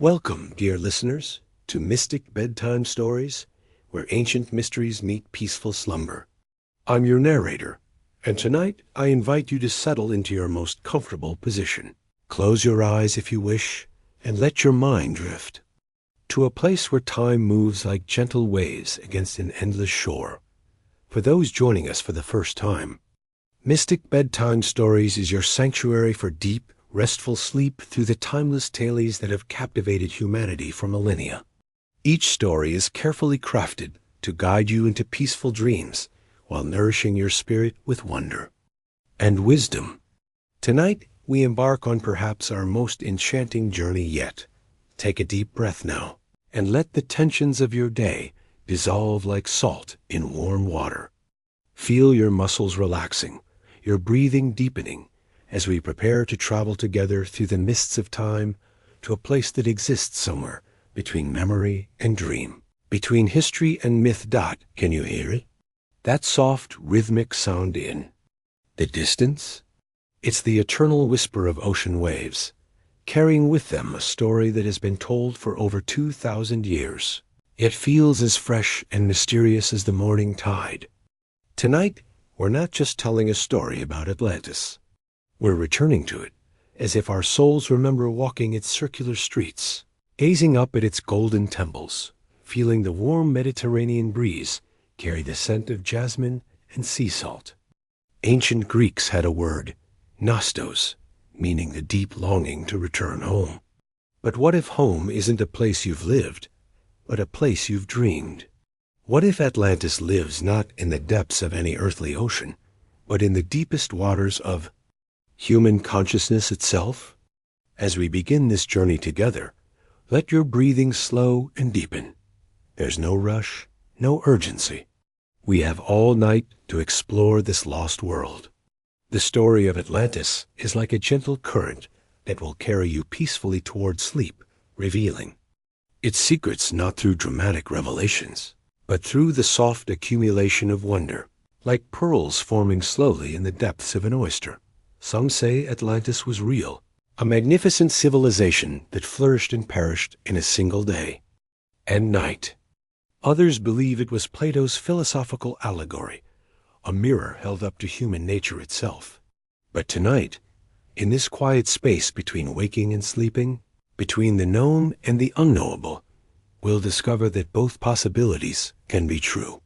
Welcome, dear listeners, to Mystic Bedtime Stories, where ancient mysteries meet peaceful slumber. I'm your narrator, and tonight I invite you to settle into your most comfortable position. Close your eyes if you wish, and let your mind drift to a place where time moves like gentle waves against an endless shore. For those joining us for the first time, Mystic Bedtime Stories is your sanctuary for deep, restful sleep through the timeless tales that have captivated humanity for millennia. Each story is carefully crafted to guide you into peaceful dreams while nourishing your spirit with wonder and wisdom. Tonight, we embark on perhaps our most enchanting journey yet. Take a deep breath now, and let the tensions of your day dissolve like salt in warm water. Feel your muscles relaxing, your breathing deepening, as we prepare to travel together through the mists of time to a place that exists somewhere between memory and dream, between history and myth. Can you hear it? That soft, rhythmic sound in the distance? It's the eternal whisper of ocean waves, carrying with them a story that has been told for over 2,000 years. It feels as fresh and mysterious as the morning tide. Tonight, we're not just telling a story about Atlantis. We're returning to it, as if our souls remember walking its circular streets, gazing up at its golden temples, feeling the warm Mediterranean breeze carry the scent of jasmine and sea salt. Ancient Greeks had a word, nostos, meaning the deep longing to return home. But what if home isn't a place you've lived, but a place you've dreamed? What if Atlantis lives not in the depths of any earthly ocean, but in the deepest waters of human consciousness itself? As we begin this journey together, let your breathing slow and deepen. There's no rush, no urgency. We have all night to explore this lost world. The story of Atlantis is like a gentle current that will carry you peacefully toward sleep, revealing its secrets not through dramatic revelations, but through the soft accumulation of wonder, like pearls forming slowly in the depths of an oyster. Some say Atlantis was real, a magnificent civilization that flourished and perished in a single day and night. Others believe it was Plato's philosophical allegory, a mirror held up to human nature itself. But tonight, in this quiet space between waking and sleeping, between the known and the unknowable, we'll discover that both possibilities can be true.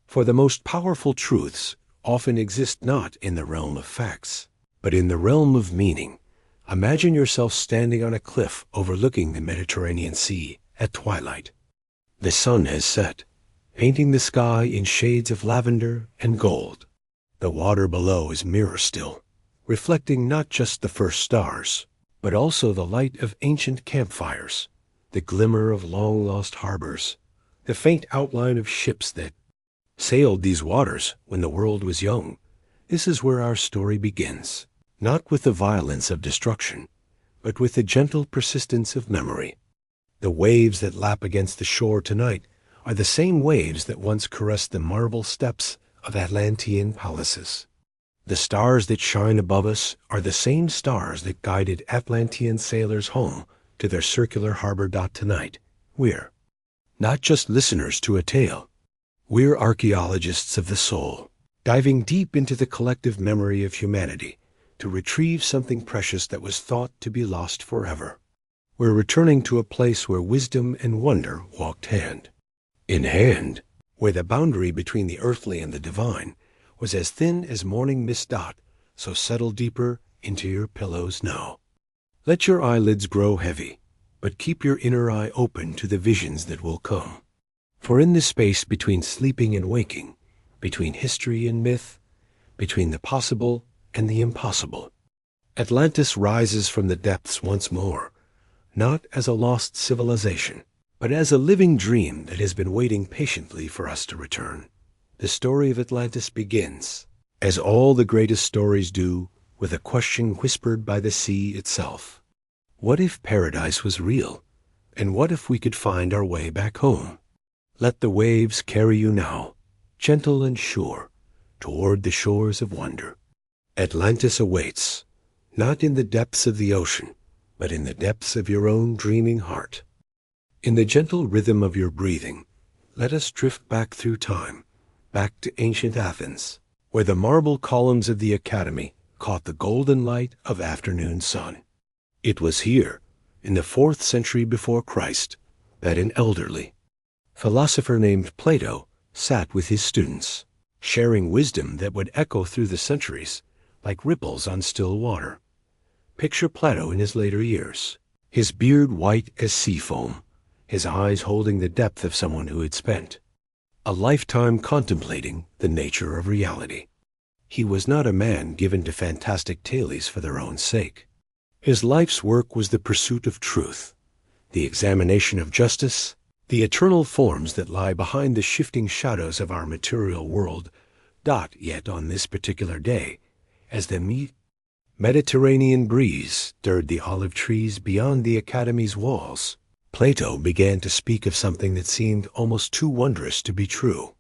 For the most powerful truths often exist not in the realm of facts, but in the realm of meaning. Imagine yourself standing on a cliff overlooking the Mediterranean Sea at twilight. The sun has set, painting the sky in shades of lavender and gold. The water below is mirror still, reflecting not just the first stars, but also the light of ancient campfires, the glimmer of long-lost harbors, the faint outline of ships that sailed these waters when the world was young. This is where our story begins, not with the violence of destruction, but with the gentle persistence of memory. The waves that lap against the shore tonight are the same waves that once caressed the marble steps of Atlantean palaces. The stars that shine above us are the same stars that guided Atlantean sailors home to their circular harbor. Tonight, we're not just listeners to a tale. We're archaeologists of the soul, diving deep into the collective memory of humanity to retrieve something precious that was thought to be lost forever. We're returning to a place where wisdom and wonder walked hand in hand, where the boundary between the earthly and the divine was as thin as morning mist. So settle deeper into your pillows now. Let your eyelids grow heavy, but keep your inner eye open to the visions that will come. For in this space between sleeping and waking, between history and myth, between the possible and the impossible, Atlantis rises from the depths once more, not as a lost civilization, but as a living dream that has been waiting patiently for us to return. The story of Atlantis begins, as all the greatest stories do, with a question whispered by the sea itself. What if paradise was real? And what if we could find our way back home? Let the waves carry you now, gentle and sure, toward the shores of wonder. Atlantis awaits, not in the depths of the ocean, but in the depths of your own dreaming heart. In the gentle rhythm of your breathing, let us drift back through time, back to ancient Athens, where the marble columns of the Academy caught the golden light of afternoon sun. It was here, in the 4th century before Christ, that an elderly philosopher named Plato sat with his students, sharing wisdom that would echo through the centuries like ripples on still water. Picture Plato in his later years, his beard white as sea foam, his eyes holding the depth of someone who had spent a lifetime contemplating the nature of reality. He was not a man given to fantastic tales for their own sake. His life's work was the pursuit of truth, the examination of justice, the eternal forms that lie behind the shifting shadows of our material world. Yet on this particular day, as the Mediterranean breeze stirred the olive trees beyond the Academy's walls, Plato began to speak of something that seemed almost too wondrous to be true.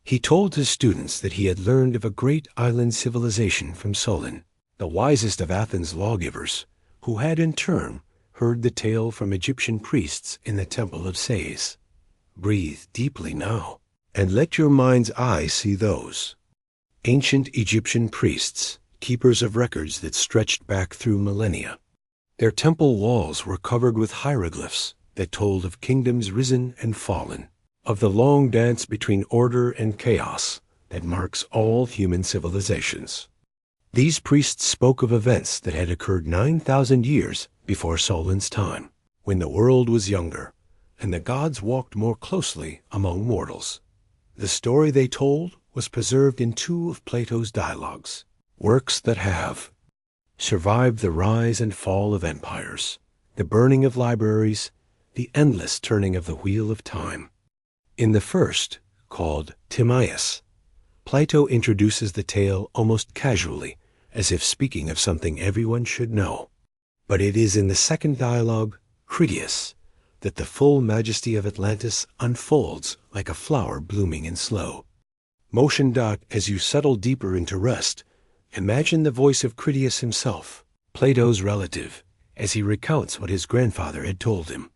He told his students that he had learned of a great island civilization from Solon, the wisest of Athens' lawgivers, who had in turn heard the tale from Egyptian priests in the temple of Sais. Breathe deeply now, and let your mind's eye see those ancient Egyptian priests, keepers of records that stretched back through millennia. Their temple walls were covered with hieroglyphs that told of kingdoms risen and fallen, of the long dance between order and chaos that marks all human civilizations. These priests spoke of events that had occurred 9,000 years before Solon's time, when the world was younger and the gods walked more closely among mortals. The story they told was preserved in 2 of Plato's dialogues, works that have survived the rise and fall of empires, the burning of libraries, the endless turning of the wheel of time. In the first, called Timaeus, Plato introduces the tale almost casually, as if speaking of something everyone should know. But it is in the second dialogue, Critias, that the full majesty of Atlantis unfolds like a flower blooming in slow motion. As you settle deeper into rest, imagine the voice of Critias himself, Plato's relative, as he recounts what his grandfather had told him.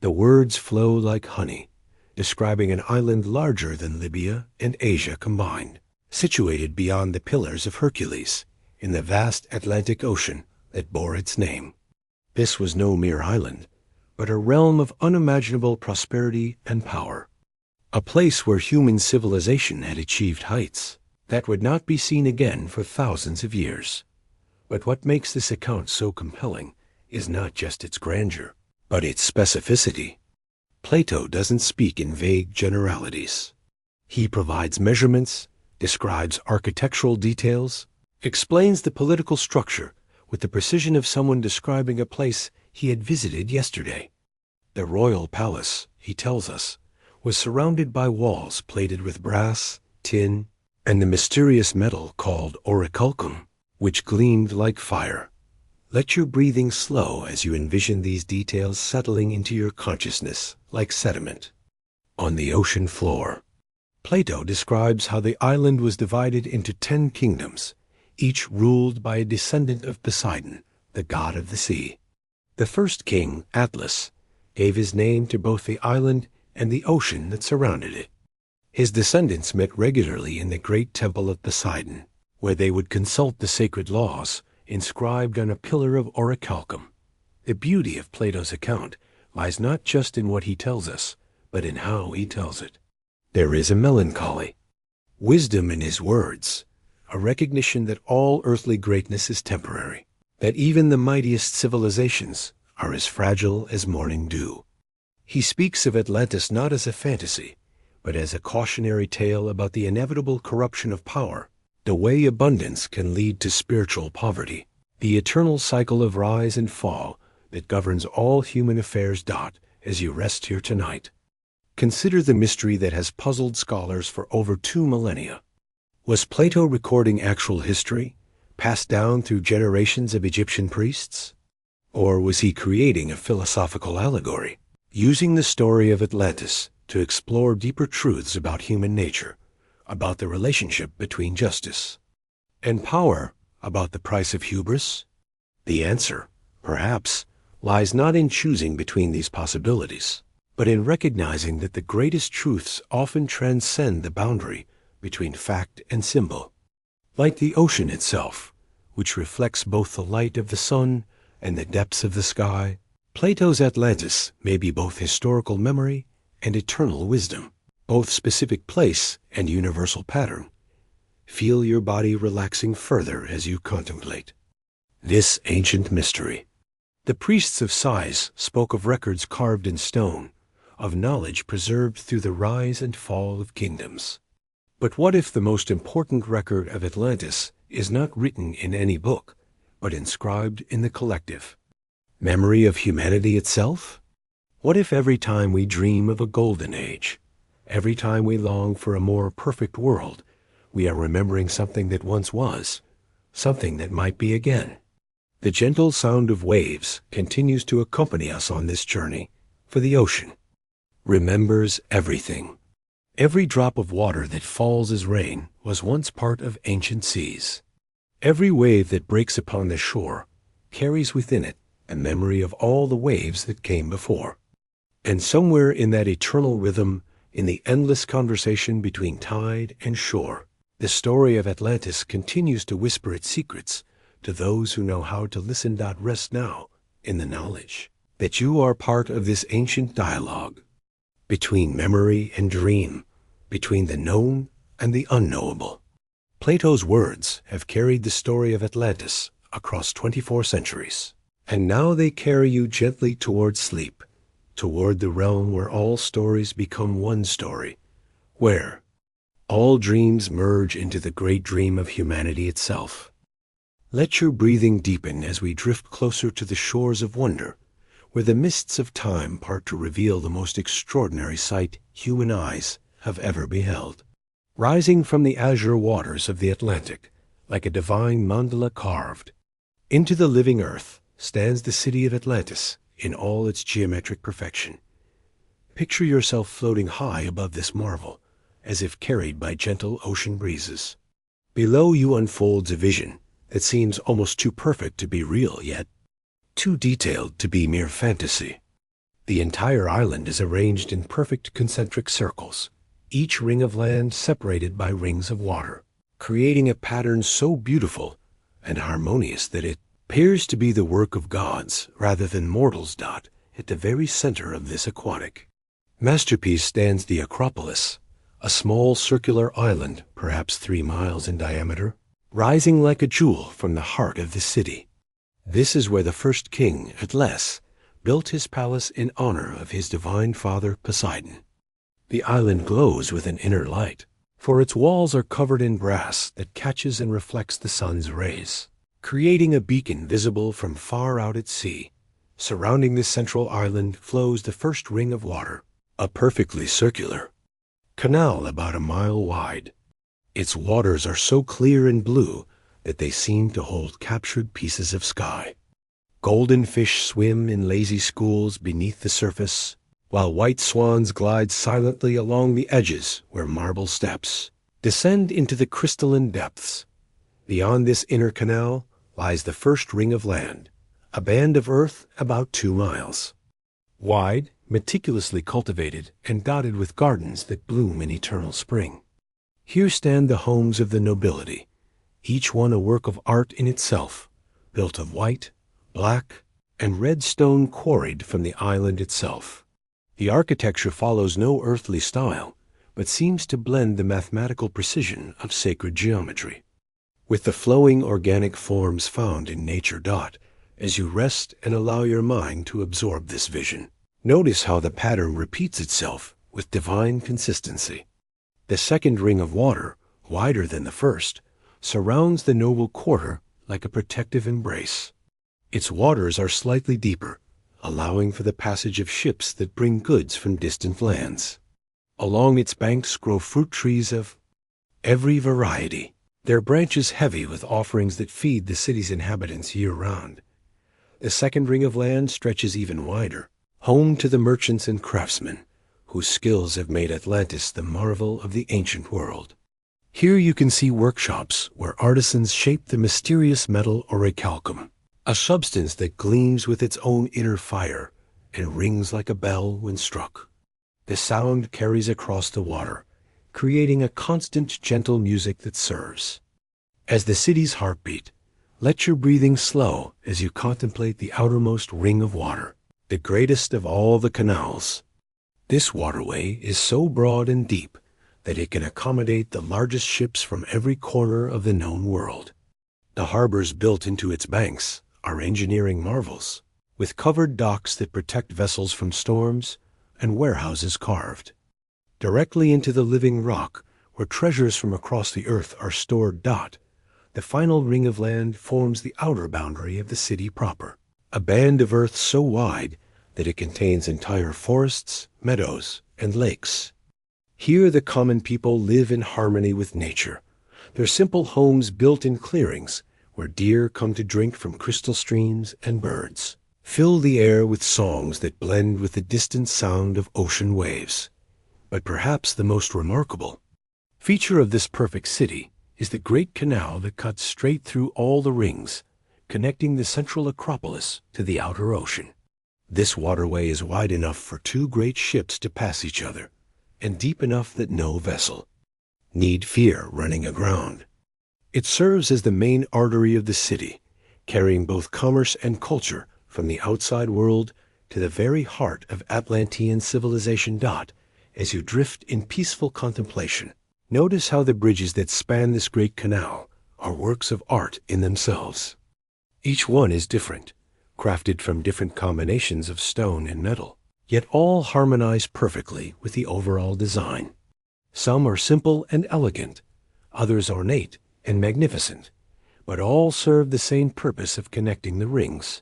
The words flow like honey, describing an island larger than Libya and Asia combined, situated beyond the Pillars of Hercules, in the vast Atlantic Ocean that bore its name. This was no mere island, but a realm of unimaginable prosperity and power, a place where human civilization had achieved heights that would not be seen again for thousands of years. But what makes this account so compelling is not just its grandeur, but its specificity. Plato doesn't speak in vague generalities. He provides measurements, describes architectural details, explains the political structure with the precision of someone describing a place he had visited yesterday. The royal palace, he tells us, was surrounded by walls plated with brass, tin, and the mysterious metal called orichalcum, which gleamed like fire. Let your breathing slow as you envision these details settling into your consciousness like sediment. On the ocean floor, Plato describes how the island was divided into 10 kingdoms, each ruled by a descendant of Poseidon, the god of the sea. The first king, Atlas, gave his name to both the island and the ocean that surrounded it. His descendants met regularly in the great temple of Poseidon, where they would consult the sacred laws inscribed on a pillar of orichalcum. The beauty of Plato's account lies not just in what he tells us, but in how he tells it. There is a melancholy, wisdom in his words, a recognition that all earthly greatness is temporary, that even the mightiest civilizations are as fragile as morning dew. He speaks of Atlantis not as a fantasy, but as a cautionary tale about the inevitable corruption of power, the way abundance can lead to spiritual poverty, the eternal cycle of rise and fall that governs all human affairs. As you rest here tonight, consider the mystery that has puzzled scholars for over 2 millennia. Was Plato recording actual history, passed down through generations of Egyptian priests? Or was he creating a philosophical allegory, using the story of Atlantis to explore deeper truths about human nature, about the relationship between justice and power, about the price of hubris? The answer, perhaps, lies not in choosing between these possibilities, but in recognizing that the greatest truths often transcend the boundary between fact and symbol. Like the ocean itself, which reflects both the light of the sun and the depths of the sky, Plato's Atlantis may be both historical memory and eternal wisdom, both specific place and universal pattern. Feel your body relaxing further as you contemplate this ancient mystery. The priests of Sais spoke of records carved in stone, of knowledge preserved through the rise and fall of kingdoms. But what if the most important record of Atlantis is not written in any book, but inscribed in the collective memory of humanity itself? What if every time we dream of a golden age, every time we long for a more perfect world, we are remembering something that once was, something that might be again? The gentle sound of waves continues to accompany us on this journey, for the ocean remembers everything. Every drop of water that falls as rain was once part of ancient seas. Every wave that breaks upon the shore carries within it a memory of all the waves that came before. And somewhere in that eternal rhythm, in the endless conversation between tide and shore, the story of Atlantis continues to whisper its secrets to those who know how to listen. Rest now in the knowledge that you are part of this ancient dialogue between memory and dream, between the known and the unknowable. Plato's words have carried the story of Atlantis across 24 centuries, and now they carry you gently toward sleep, toward the realm where all stories become one story, where all dreams merge into the great dream of humanity itself. Let your breathing deepen as we drift closer to the shores of wonder, where the mists of time part to reveal the most extraordinary sight human eyes have ever beheld. Rising from the azure waters of the Atlantic, like a divine mandala carved into the living earth, stands the city of Atlantis in all its geometric perfection. Picture yourself floating high above this marvel, as if carried by gentle ocean breezes. Below you unfolds a vision that seems almost too perfect to be real, yet too detailed to be mere fantasy. The entire island is arranged in perfect concentric circles, each ring of land separated by rings of water, creating a pattern so beautiful and harmonious that it appears to be the work of gods rather than mortals. At the very center of this aquatic masterpiece stands the Acropolis, a small circular island, perhaps 3 miles in diameter, rising like a jewel from the heart of the city. This is where the first king, Atlas, built his palace in honor of his divine father Poseidon. The island glows with an inner light, for its walls are covered in brass that catches and reflects the sun's rays, creating a beacon visible from far out at sea. Surrounding this central island flows the first ring of water, a perfectly circular canal about 1 mile wide. Its waters are so clear and blue that they seem to hold captured pieces of sky. Golden fish swim in lazy schools beneath the surface, while white swans glide silently along the edges where marble steps descend into the crystalline depths. Beyond this inner canal lies the first ring of land, a band of earth about 2 miles wide, meticulously cultivated and dotted with gardens that bloom in eternal spring. Here stand the homes of the nobility, each one a work of art in itself, built of white, black, and red stone quarried from the island itself. The architecture follows no earthly style, but seems to blend the mathematical precision of sacred geometry with the flowing organic forms found in nature. As you rest and allow your mind to absorb this vision, notice how the pattern repeats itself with divine consistency. The second ring of water, wider than the first, surrounds the noble quarter like a protective embrace. Its waters are slightly deeper, allowing for the passage of ships that bring goods from distant lands. Along its banks grow fruit trees of every variety, their branches heavy with offerings that feed the city's inhabitants year-round. The second ring of land stretches even wider, home to the merchants and craftsmen, whose skills have made Atlantis the marvel of the ancient world. Here you can see workshops where artisans shape the mysterious metal orichalcum, a substance that gleams with its own inner fire and rings like a bell when struck. The sound carries across the water, creating a constant, gentle music that serves as the city's heartbeat. Let your breathing slow as you contemplate the outermost ring of water, the greatest of all the canals. This waterway is so broad and deep that it can accommodate the largest ships from every corner of the known world. The harbors built into its banks are engineering marvels, with covered docks that protect vessels from storms and warehouses carved directly into the living rock where treasures from across the earth are stored. The final ring of land forms the outer boundary of the city proper, a band of earth so wide that it contains entire forests, meadows, and lakes. Here the common people live in harmony with nature, their simple homes built in clearings where deer come to drink from crystal streams and birds fill the air with songs that blend with the distant sound of ocean waves. But perhaps the most remarkable feature of this perfect city is the great canal that cuts straight through all the rings, connecting the central acropolis to the outer ocean. This waterway is wide enough for two great ships to pass each other, and deep enough that no vessel need fear running aground. It serves as the main artery of the city, carrying both commerce and culture from the outside world to the very heart of Atlantean civilization. As you drift in peaceful contemplation, notice how the bridges that span this great canal are works of art in themselves. Each one is different, crafted from different combinations of stone and metal, yet all harmonize perfectly with the overall design. Some are simple and elegant, others ornate and magnificent, but all serve the same purpose of connecting the rings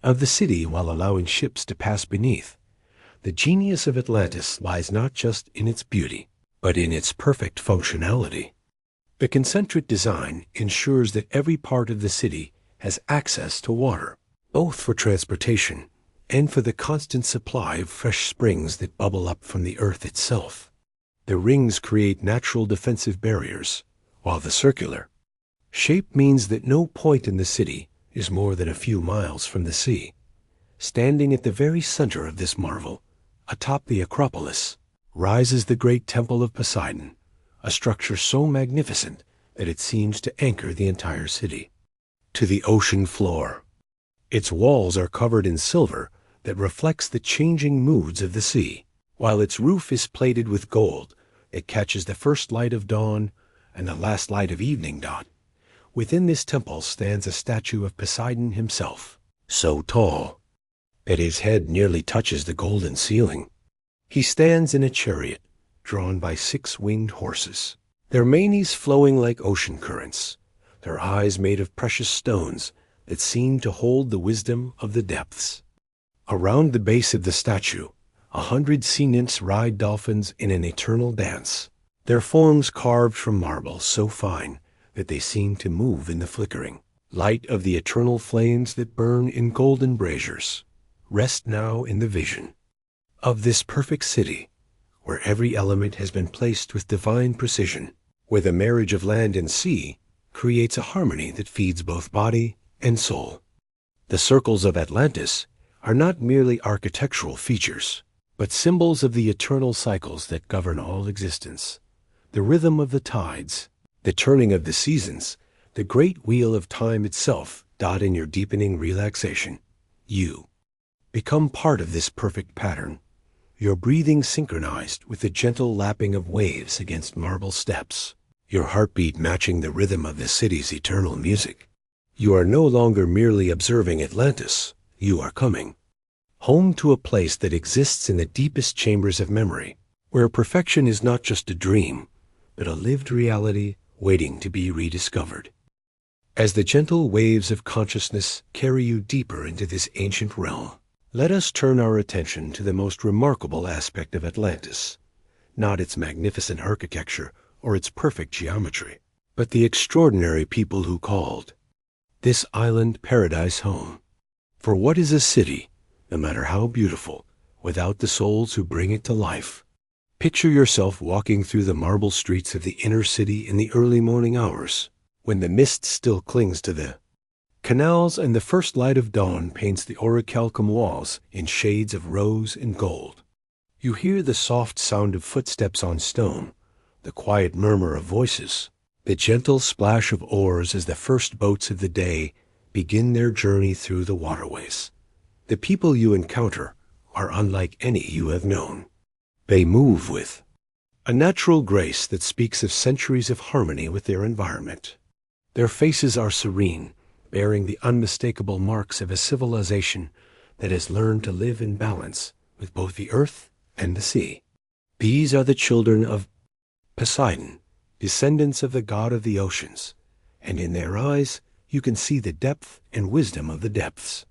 of the city while allowing ships to pass beneath. The genius of Atlantis lies not just in its beauty, but in its perfect functionality. The concentric design ensures that every part of the city has access to water, both for transportation and for the constant supply of fresh springs that bubble up from the earth itself. The rings create natural defensive barriers, while the circular shape means that no point in the city is more than a few miles from the sea. Standing at the very center of this marvel, atop the Acropolis, rises the great Temple of Poseidon, a structure so magnificent that it seems to anchor the entire city to the ocean floor. Its walls are covered in silver that reflects the changing moods of the sea, while its roof is plated with gold that catches the first light of dawn and the last light of evening. Within this temple stands a statue of Poseidon himself, so tall that his head nearly touches the golden ceiling. He stands in a chariot drawn by 6 winged horses, their manes flowing like ocean currents, their eyes made of precious stones that seem to hold the wisdom of the depths. Around the base of the statue, 100 sea nymphs ride dolphins in an eternal dance, their forms carved from marble so fine that they seem to move in the flickering light of the eternal flames that burn in golden braziers. Rest now in the vision of this perfect city, where every element has been placed with divine precision, where the marriage of land and sea creates a harmony that feeds both body and soul. The circles of Atlantis are not merely architectural features, but symbols of the eternal cycles that govern all existence. The rhythm of the tides, the turning of the seasons, the great wheel of time itself. In your deepening relaxation, you become part of this perfect pattern, your breathing synchronized with the gentle lapping of waves against marble steps, your heartbeat matching the rhythm of the city's eternal music. You are no longer merely observing Atlantis, you are coming home to a place that exists in the deepest chambers of memory, where perfection is not just a dream, but a lived reality waiting to be rediscovered. As the gentle waves of consciousness carry you deeper into this ancient realm, let us turn our attention to the most remarkable aspect of Atlantis, not its magnificent architecture or its perfect geometry, but the extraordinary people who called this island paradise home. For what is a city, no matter how beautiful, without the souls who bring it to life? Picture yourself walking through the marble streets of the inner city in the early morning hours, when the mist still clings to the Canals and the first light of dawn paints the orichalcum walls in shades of rose and gold. You hear the soft sound of footsteps on stone, the quiet murmur of voices, the gentle splash of oars as the first boats of the day begin their journey through the waterways. The people you encounter are unlike any you have known. They move with a natural grace that speaks of centuries of harmony with their environment. Their faces are serene, bearing the unmistakable marks of a civilization that has learned to live in balance with both the earth and the sea. These are the children of Poseidon, descendants of the god of the oceans, and in their eyes you can see the depth and wisdom of the depths.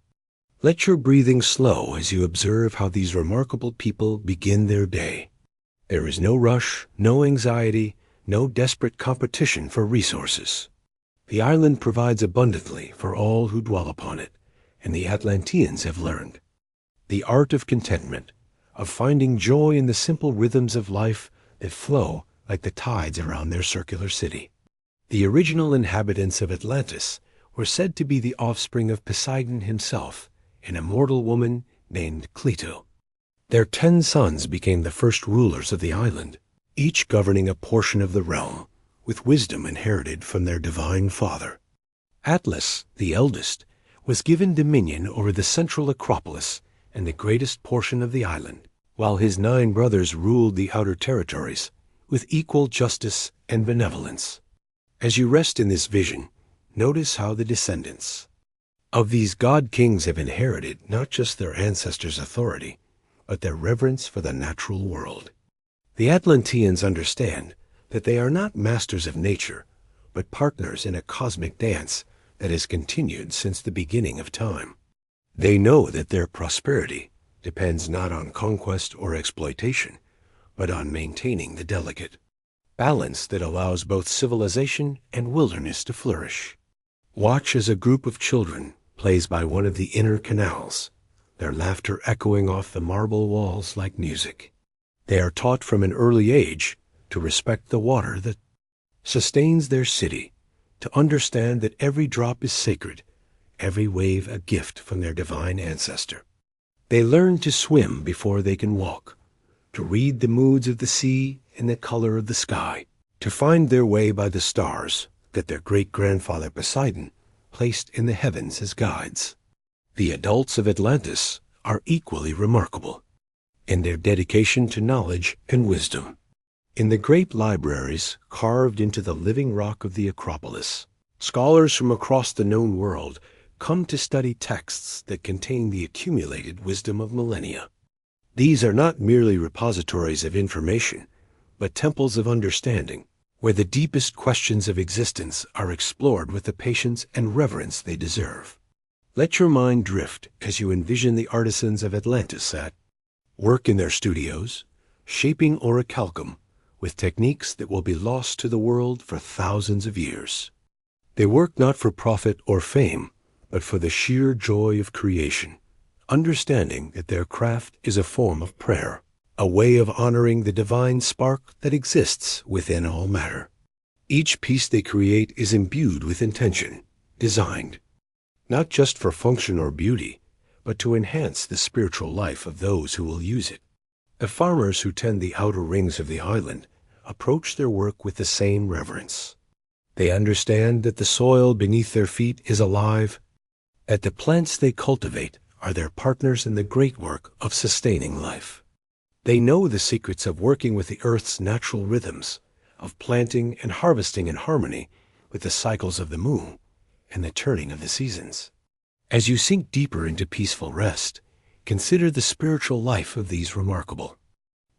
Let your breathing slow as you observe how these remarkable people begin their day. There is no rush, no anxiety, no desperate competition for resources. The island provides abundantly for all who dwell upon it, and the Atlanteans have learned the art of contentment, of finding joy in the simple rhythms of life that flow like the tides around their circular city. The original inhabitants of Atlantis were said to be the offspring of Poseidon himself, an immortal woman named Plato. Their 10 sons became the first rulers of the island, each governing a portion of the realm, with wisdom inherited from their divine father. Atlas, the eldest, was given dominion over the central acropolis and the greatest portion of the island, while his 9 brothers ruled the outer territories with equal justice and benevolence. As you rest in this vision, notice how the descendants of these god-kings have inherited not just their ancestors' authority, but their reverence for the natural world. The Atlanteans understand that they are not masters of nature, but partners in a cosmic dance that has continued since the beginning of time. They know that their prosperity depends not on conquest or exploitation, but on maintaining the delicate balance that allows both civilization and wilderness to flourish. Watch as a group of children plays by one of the inner canals, their laughter echoing off the marble walls like music. They are taught from an early age to respect the water that sustains their city, to understand that every drop is sacred, every wave a gift from their divine ancestor. They learn to swim before they can walk, to read the moods of the sea and the color of the sky, to find their way by the stars that their great-grandfather Poseidon placed in the heavens as guides. The adults of Atlantis are equally remarkable in their dedication to knowledge and wisdom. In the great libraries carved into the living rock of the Acropolis, scholars from across the known world come to study texts that contain the accumulated wisdom of millennia. These are not merely repositories of information, but temples of understanding, where the deepest questions of existence are explored with the patience and reverence they deserve. Let your mind drift as you envision the artisans of Atlantis at work in their studios, shaping orichalcum with techniques that will be lost to the world for thousands of years. They work not for profit or fame, but for the sheer joy of creation, understanding that their craft is a form of prayer, a way of honoring the divine spark that exists within all matter. Each piece they create is imbued with intention, designed not just for function or beauty, but to enhance the spiritual life of those who will use it. The farmers who tend the outer rings of the island approach their work with the same reverence. They understand that the soil beneath their feet is alive, that the plants they cultivate are their partners in the great work of sustaining life. They know the secrets of working with the earth's natural rhythms, of planting and harvesting in harmony with the cycles of the moon and the turning of the seasons. As you sink deeper into peaceful rest, consider the spiritual life of these remarkable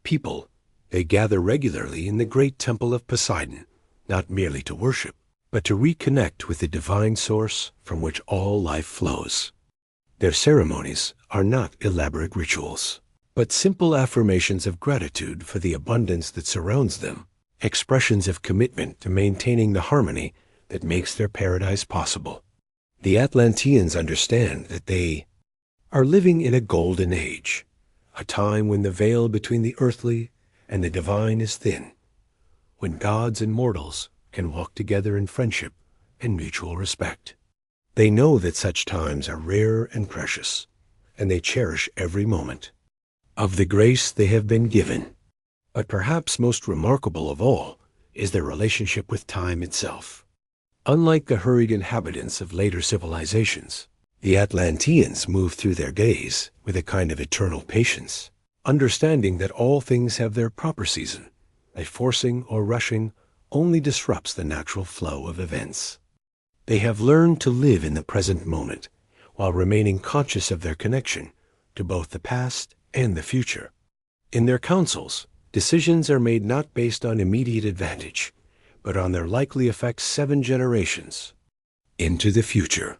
people. They gather regularly in the great temple of Poseidon, not merely to worship, but to reconnect with the divine source from which all life flows. Their ceremonies are not elaborate rituals, but simple affirmations of gratitude for the abundance that surrounds them, expressions of commitment to maintaining the harmony that makes their paradise possible. The Atlanteans understand that they are living in a golden age, a time when the veil between the earthly and the divine is thin, when gods and mortals can walk together in friendship and mutual respect. They know that such times are rare and precious, and they cherish every moment of the grace they have been given. But perhaps most remarkable of all is their relationship with time itself. Unlike the hurried inhabitants of later civilizations, the Atlanteans moved through their days with a kind of eternal patience, understanding that all things have their proper season, that forcing or rushing only disrupts the natural flow of events. They have learned to live in the present moment while remaining conscious of their connection to both the past and the future. In their councils, decisions are made not based on immediate advantage, but on their likely effects 7 generations into the future.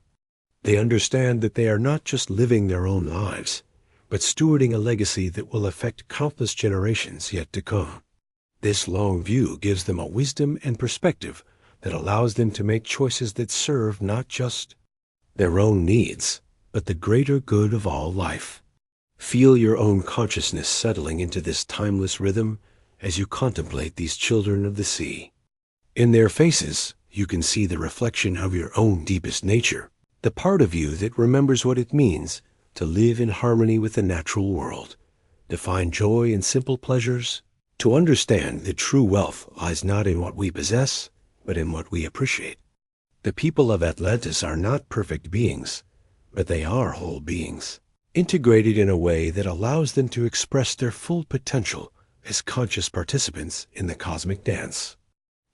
They understand that they are not just living their own lives, but stewarding a legacy that will affect countless generations yet to come. This long view gives them a wisdom and perspective that allows them to make choices that serve not just their own needs, but the greater good of all life. Feel your own consciousness settling into this timeless rhythm as you contemplate these children of the sea. In their faces, you can see the reflection of your own deepest nature, the part of you that remembers what it means to live in harmony with the natural world, to find joy in simple pleasures, to understand that true wealth lies not in what we possess, but in what we appreciate. The people of Atlantis are not perfect beings, but they are whole beings, integrated in a way that allows them to express their full potential as conscious participants in the cosmic dance.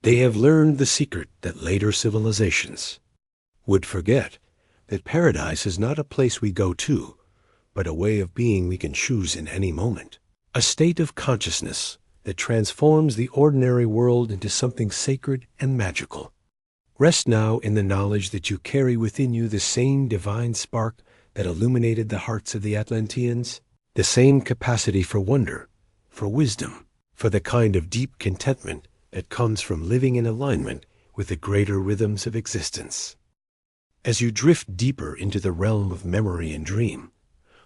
They have learned the secret that later civilizations would forget, that paradise is not a place we go to, but a way of being we can choose in any moment, a state of consciousness that transforms the ordinary world into something sacred and magical. Rest now in the knowledge that you carry within you the same divine spark that illuminated the hearts of the Atlanteans, the same capacity for wonder, for wisdom, for the kind of deep contentment that comes from living in alignment with the greater rhythms of existence. As you drift deeper into the realm of memory and dream,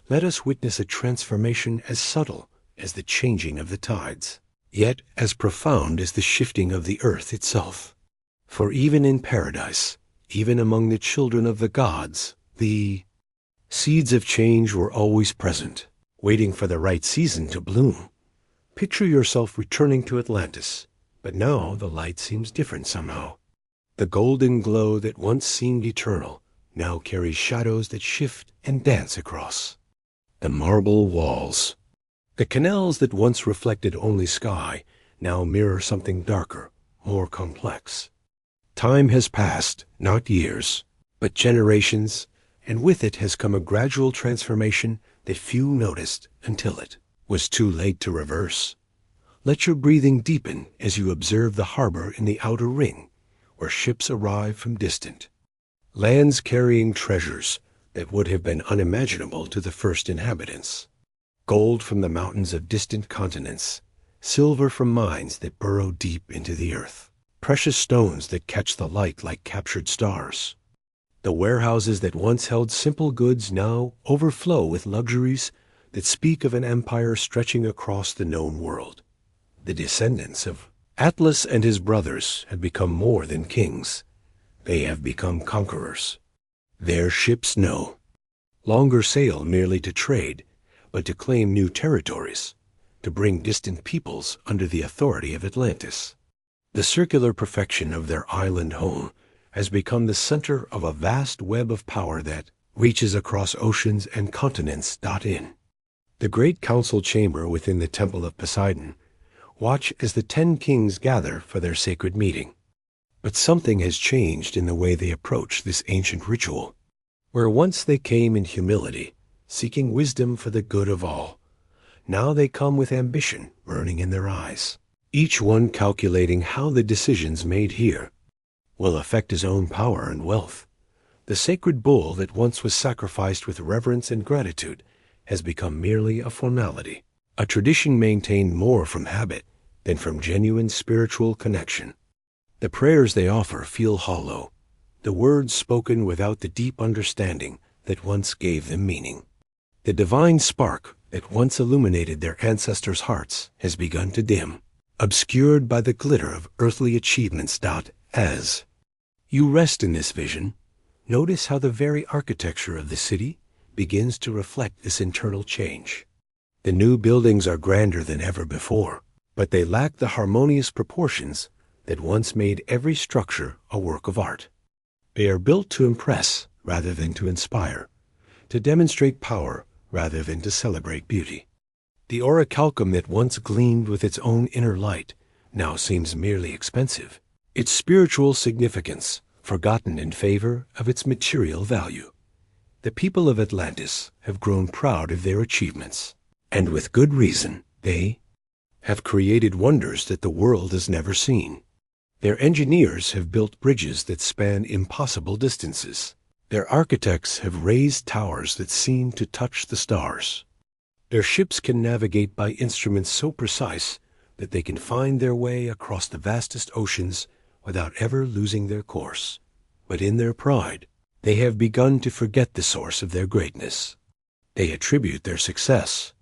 let us witness a transformation as subtle as the changing of the tides, yet as profound as the shifting of the earth itself. For even in paradise, even among the children of the gods, the seeds of change were always present, waiting for the right season to bloom. Picture yourself returning to Atlantis, but now the light seems different somehow. The golden glow that once seemed eternal now carries shadows that shift and dance across the marble walls. The canals that once reflected only sky now mirror something darker, more complex. Time has passed, not years, but generations, and with it has come a gradual transformation that few noticed until it was too late to reverse. Let your breathing deepen as you observe the harbor in the outer ring, where ships arrive from distant lands carrying treasures that would have been unimaginable to the first inhabitants. Gold from the mountains of distant continents, silver from mines that burrow deep into the earth, precious stones that catch the light like captured stars. The warehouses that once held simple goods now overflow with luxuries that speak of an empire stretching across the known world. The descendants of Atlas and his brothers have become more than kings. They have become conquerors. Their ships no longer sail merely to trade, but to claim new territories, to bring distant peoples under the authority of Atlantis. The circular perfection of their island home has become the center of a vast web of power that reaches across oceans and continents. In the great council chamber within the Temple of Poseidon, watch as the 10 kings gather for their sacred meeting. But something has changed in the way they approach this ancient ritual. Where once they came in humility, seeking wisdom for the good of all, now they come with ambition burning in their eyes, each one calculating how the decisions made here will affect his own power and wealth. The sacred bull that once was sacrificed with reverence and gratitude has become merely a formality, a tradition maintained more from habit than from genuine spiritual connection. The prayers they offer feel hollow, the words spoken without the deep understanding that once gave them meaning. The divine spark that once illuminated their ancestors' hearts has begun to dim, obscured by the glitter of earthly achievements. As you rest in this vision, Notice how the very architecture of the city begins to reflect this internal change. The new buildings are grander than ever before, but they lack the harmonious proportions that once made every structure a work of art. They are built to impress rather than to inspire, to demonstrate power rather than to celebrate beauty. The orichalcum that once gleamed with its own inner light now seems merely expensive, its spiritual significance forgotten in favor of its material value. The people of Atlantis have grown proud of their achievements, and with good reason. They have created wonders that the world has never seen. Their engineers have built bridges that span impossible distances. Their architects have raised towers that seem to touch the stars. Their ships can navigate by instruments so precise that they can find their way across the vastest oceans without ever losing their course. But in their pride, they have begun to forget the source of their greatness. They attribute their success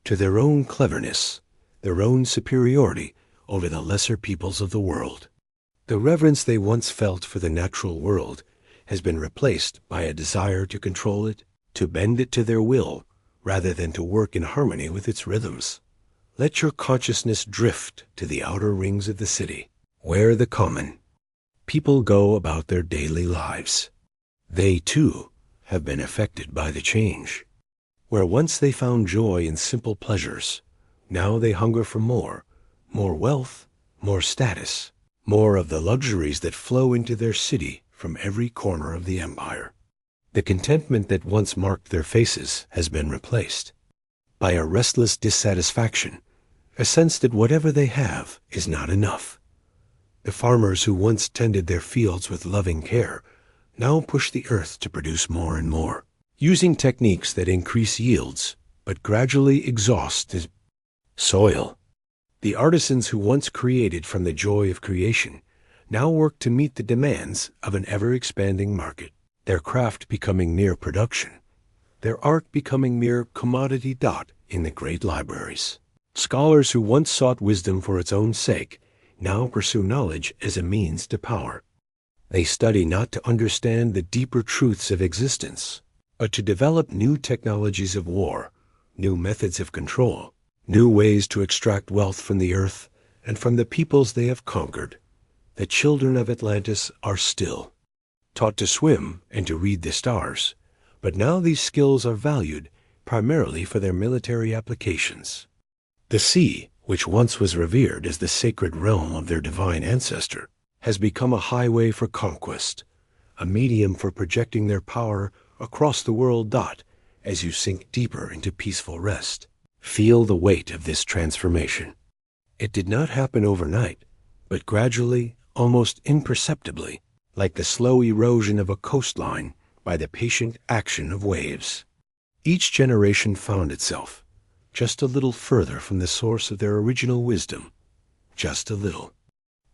to their own cleverness, their own superiority over the lesser peoples of the world. The reverence they once felt for the natural world has been replaced by a desire to control it, to bend it to their will, rather than to work in harmony with its rhythms. Let your consciousness drift to the outer rings of the city, where the common people go about their daily lives. They, too, have been affected by the change. Where once they found joy in simple pleasures, now they hunger for more wealth, more status, more of the luxuries that flow into their city from every corner of the empire. The contentment that once marked their faces has been replaced by a restless dissatisfaction, a sense that whatever they have is not enough. The farmers who once tended their fields with loving care now push the earth to produce more and more, using techniques that increase yields but gradually exhaust the soil. The artisans who once created from the joy of creation now work to meet the demands of an ever-expanding market, their craft becoming mere production, their art becoming mere commodity dot in the great libraries. Scholars who once sought wisdom for its own sake now pursue knowledge as a means to power. They study not to understand the deeper truths of existence, but to develop new technologies of war, new methods of control, new ways to extract wealth from the earth and from the peoples they have conquered. The children of Atlantis are still taught to swim and to read the stars, but now these skills are valued primarily for their military applications. The sea, which once was revered as the sacred realm of their divine ancestor, has become a highway for conquest, a medium for projecting their power across the world. As you sink deeper into peaceful rest, feel the weight of this transformation. It did not happen overnight, but gradually, almost imperceptibly, like the slow erosion of a coastline by the patient action of waves. Each generation found itself just a little further from the source of their original wisdom, just a little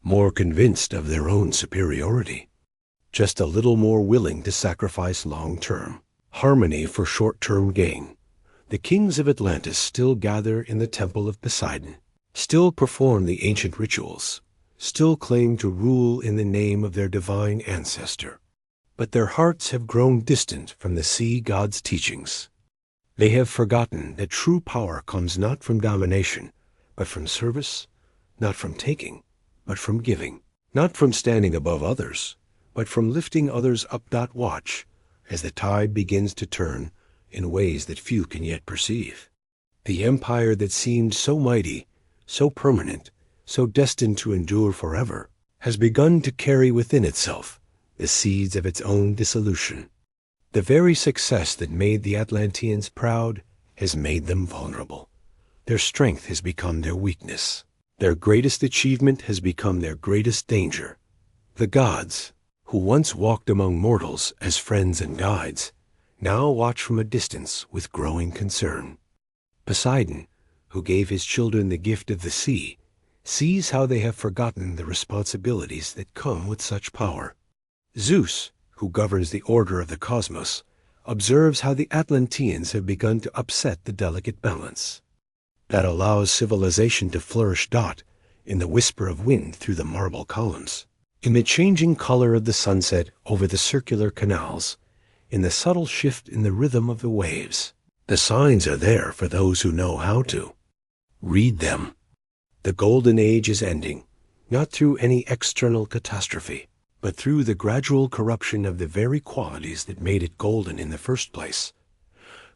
more convinced of their own superiority, just a little more willing to sacrifice long-term harmony for short-term gain. The kings of Atlantis still gather in the temple of Poseidon, still perform the ancient rituals, still claim to rule in the name of their divine ancestor. But their hearts have grown distant from the sea god's teachings. They have forgotten that true power comes not from domination, but from service, not from taking, but from giving, not from standing above others, but from lifting others up. Watch as the tide begins to turn in ways that few can yet perceive. The empire that seemed so mighty, so permanent, so destined to endure forever, has begun to carry within itself the seeds of its own dissolution. The very success that made the Atlanteans proud has made them vulnerable. Their strength has become their weakness. Their greatest achievement has become their greatest danger. The gods, who once walked among mortals as friends and guides, now watch from a distance with growing concern. Poseidon, who gave his children the gift of the sea, sees how they have forgotten the responsibilities that come with such power. Zeus, who governs the order of the cosmos, observes how the Atlanteans have begun to upset the delicate balance that allows civilization to flourish. In the whisper of wind through the marble columns, In the changing color of the sunset over the circular canals, in the subtle shift in the rhythm of the waves. The signs are there for those who know how to read them. The golden age is ending, not through any external catastrophe, but through the gradual corruption of the very qualities that made it golden in the first place.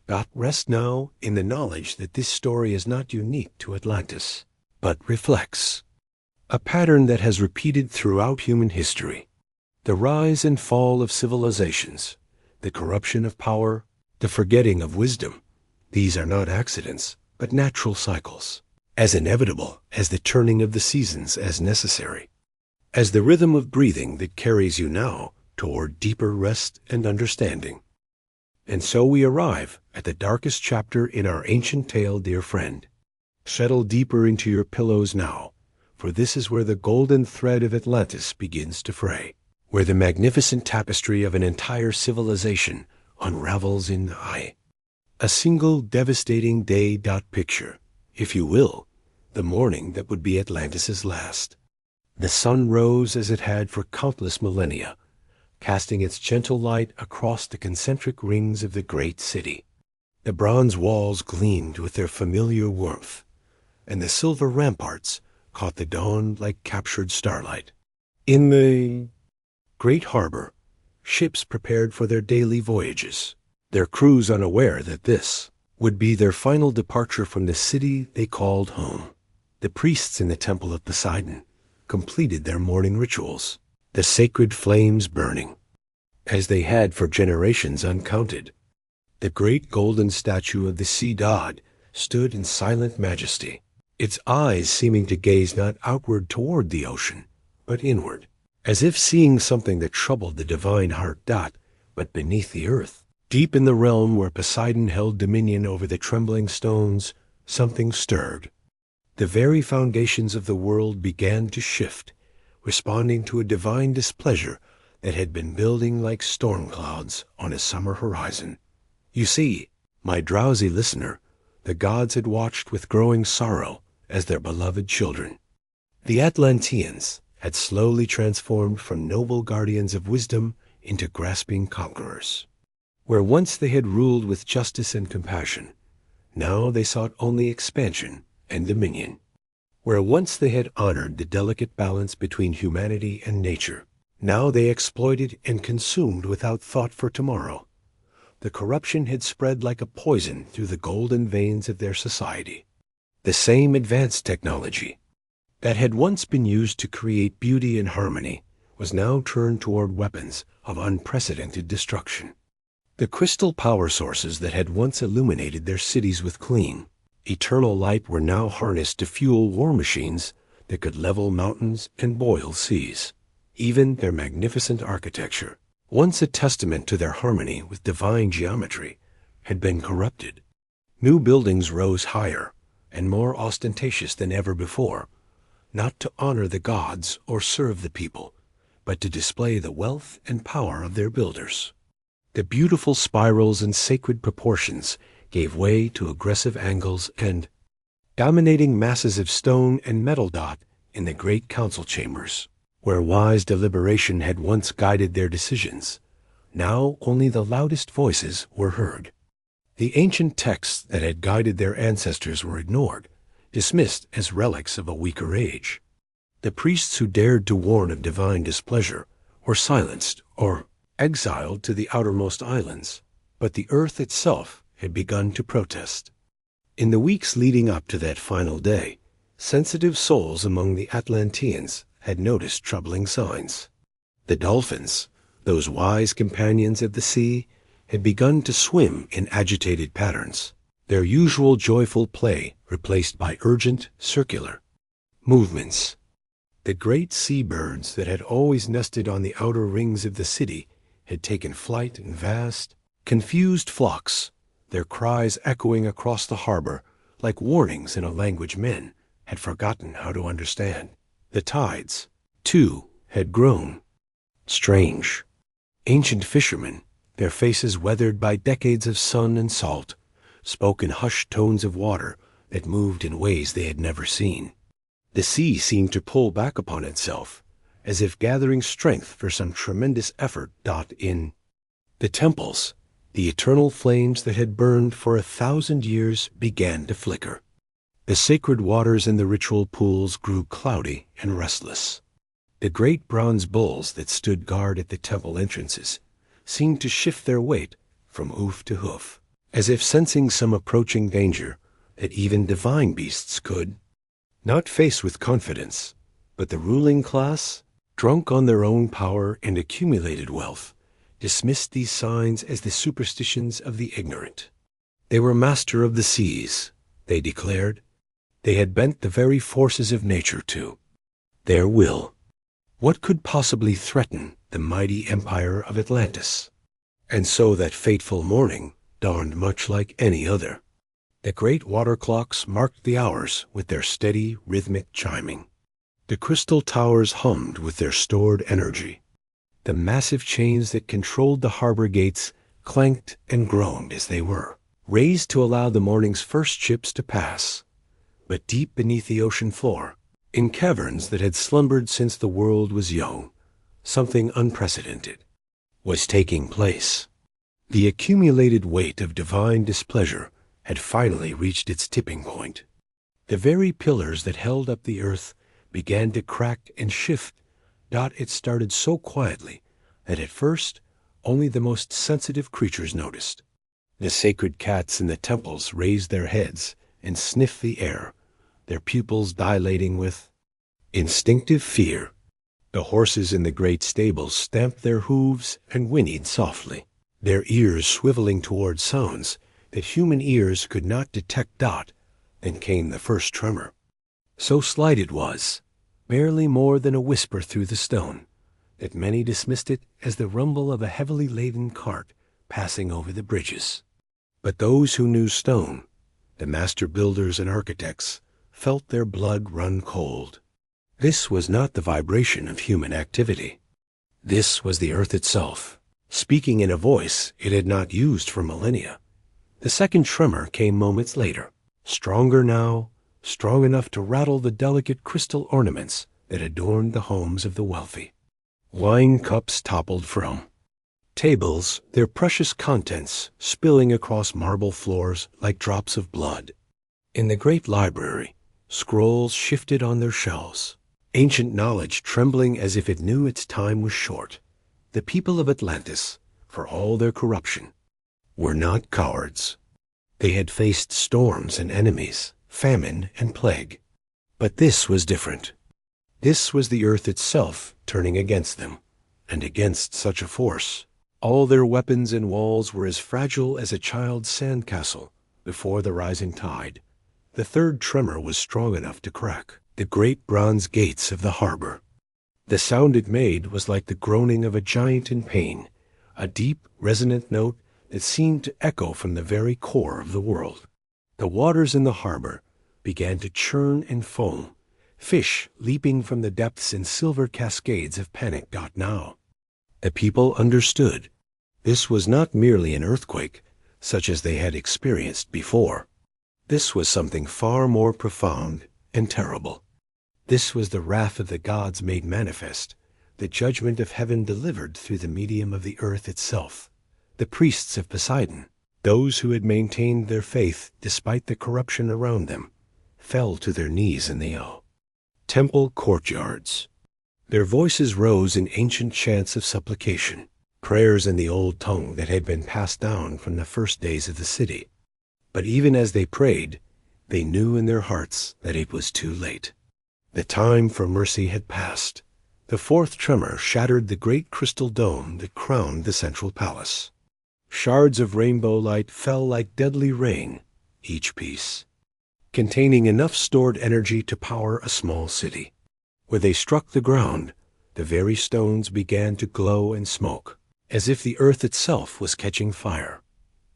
But rest now in the knowledge that this story is not unique to Atlantis, but reflects a pattern that has repeated throughout human history. The rise and fall of civilizations, the corruption of power, the forgetting of wisdom. These are not accidents, but natural cycles, as inevitable as the turning of the seasons as necessary, as the rhythm of breathing that carries you now toward deeper rest and understanding. And so we arrive at the darkest chapter in our ancient tale, dear friend. Settle deeper into your pillows now, for this is where the golden thread of Atlantis begins to fray, where the magnificent tapestry of an entire civilization unravels in the eye. A single devastating day picture, if you will, the morning that would be Atlantis's last. The sun rose as it had for countless millennia, casting its gentle light across the concentric rings of the great city. The bronze walls gleamed with their familiar warmth, and the silver ramparts caught the dawn like captured starlight. In the great harbor, ships prepared for their daily voyages, their crews unaware that this would be their final departure from the city they called home. The priests in the temple of Poseidon completed their morning rituals, the sacred flames burning, as they had for generations uncounted. The great golden statue of the sea god stood in silent majesty, its eyes seeming to gaze not outward toward the ocean, but inward, as if seeing something that troubled the divine heart, but beneath the earth. Deep in the realm where Poseidon held dominion over the trembling stones, something stirred. The very foundations of the world began to shift, responding to a divine displeasure that had been building like storm clouds on a summer horizon. You see, my drowsy listener, the gods had watched with growing sorrow as their beloved children, the Atlanteans, had slowly transformed from noble guardians of wisdom into grasping conquerors. Where once they had ruled with justice and compassion, now they sought only expansion and dominion. Where once they had honored the delicate balance between humanity and nature, now they exploited and consumed without thought for tomorrow. The corruption had spread like a poison through the golden veins of their society. The same advanced technology that had once been used to create beauty and harmony was now turned toward weapons of unprecedented destruction. The crystal power sources that had once illuminated their cities with clean, eternal light were now harnessed to fuel war machines that could level mountains and boil seas. Even their magnificent architecture, once a testament to their harmony with divine geometry, had been corrupted. New buildings rose higher and more ostentatious than ever before, not to honor the gods or serve the people, but to display the wealth and power of their builders. The beautiful spirals and sacred proportions gave way to aggressive angles and dominating masses of stone and metal in the great council chambers, where wise deliberation had once guided their decisions. Now only the loudest voices were heard. The ancient texts that had guided their ancestors were ignored, dismissed as relics of a weaker age. The priests who dared to warn of divine displeasure were silenced or exiled to the outermost islands, but the earth itself had begun to protest. In the weeks leading up to that final day, sensitive souls among the Atlanteans had noticed troubling signs. The dolphins, those wise companions of the sea, had begun to swim in agitated patterns, their usual joyful play replaced by urgent, circular movements. The great seabirds that had always nested on the outer rings of the city had taken flight in vast, confused flocks, their cries echoing across the harbor like warnings in a language men had forgotten how to understand. The tides, too, had grown strange. Ancient fishermen, their faces weathered by decades of sun and salt, spoke in hushed tones of water that moved in ways they had never seen. The sea seemed to pull back upon itself, as if gathering strength for some tremendous effort. In the temples, the eternal flames that had burned for 1,000 years began to flicker. The sacred waters in the ritual pools grew cloudy and restless. The great bronze bulls that stood guard at the temple entrances seemed to shift their weight from hoof to hoof, as if sensing some approaching danger that even divine beasts could not face with confidence. But the ruling class, drunk on their own power and accumulated wealth, dismissed these signs as the superstitions of the ignorant. They were master of the seas, they declared. They had bent the very forces of nature to their will. What could possibly threaten the mighty empire of Atlantis? And so that fateful morning dawned much like any other. The great water clocks marked the hours with their steady, rhythmic chiming. The crystal towers hummed with their stored energy. The massive chains that controlled the harbor gates clanked and groaned as they were raised to allow the morning's first ships to pass. But deep beneath the ocean floor, in caverns that had slumbered since the world was young, something unprecedented was taking place. The accumulated weight of divine displeasure had finally reached its tipping point. The very pillars that held up the earth began to crack and shift. It started so quietly that at first only the most sensitive creatures noticed. The sacred cats in the temples raised their heads and sniffed the air, their pupils dilating with instinctive fear. The horses in the great stables stamped their hooves and whinnied softly, their ears swiveling toward sounds that human ears could not detect. Then came the first tremor. So slight it was, barely more than a whisper through the stone, that many dismissed it as the rumble of a heavily laden cart passing over the bridges. But those who knew stone, the master builders and architects, felt their blood run cold. This was not the vibration of human activity. This was the earth itself, speaking in a voice it had not used for millennia. The second tremor came moments later, stronger now, strong enough to rattle the delicate crystal ornaments that adorned the homes of the wealthy. Wine cups toppled from tables, their precious contents spilling across marble floors like drops of blood. In the great library, scrolls shifted on their shelves, ancient knowledge trembling as if it knew its time was short. The people of Atlantis, for all their corruption, were not cowards. They had faced storms and enemies, famine and plague. But this was different. This was the earth itself turning against them, and against such a force. All their weapons and walls were as fragile as a child's sandcastle before the rising tide. The third tremor was strong enough to crack the great bronze gates of the harbor. The sound it made was like the groaning of a giant in pain, a deep, resonant note that seemed to echo from the very core of the world. The waters in the harbor began to churn and foam, fish leaping from the depths in silver cascades of panic. Now, the people understood. This was not merely an earthquake, such as they had experienced before. This was something far more profound and terrible. This was the wrath of the gods made manifest, the judgment of heaven delivered through the medium of the earth itself. The priests of Poseidon, those who had maintained their faith despite the corruption around them, fell to their knees in the temple courtyards. Their voices rose in ancient chants of supplication, prayers in the old tongue that had been passed down from the first days of the city. But even as they prayed, they knew in their hearts that it was too late. The time for mercy had passed. The fourth tremor shattered the great crystal dome that crowned the central palace. Shards of rainbow light fell like deadly rain, each piece containing enough stored energy to power a small city. Where they struck the ground, the very stones began to glow and smoke, as if the earth itself was catching fire.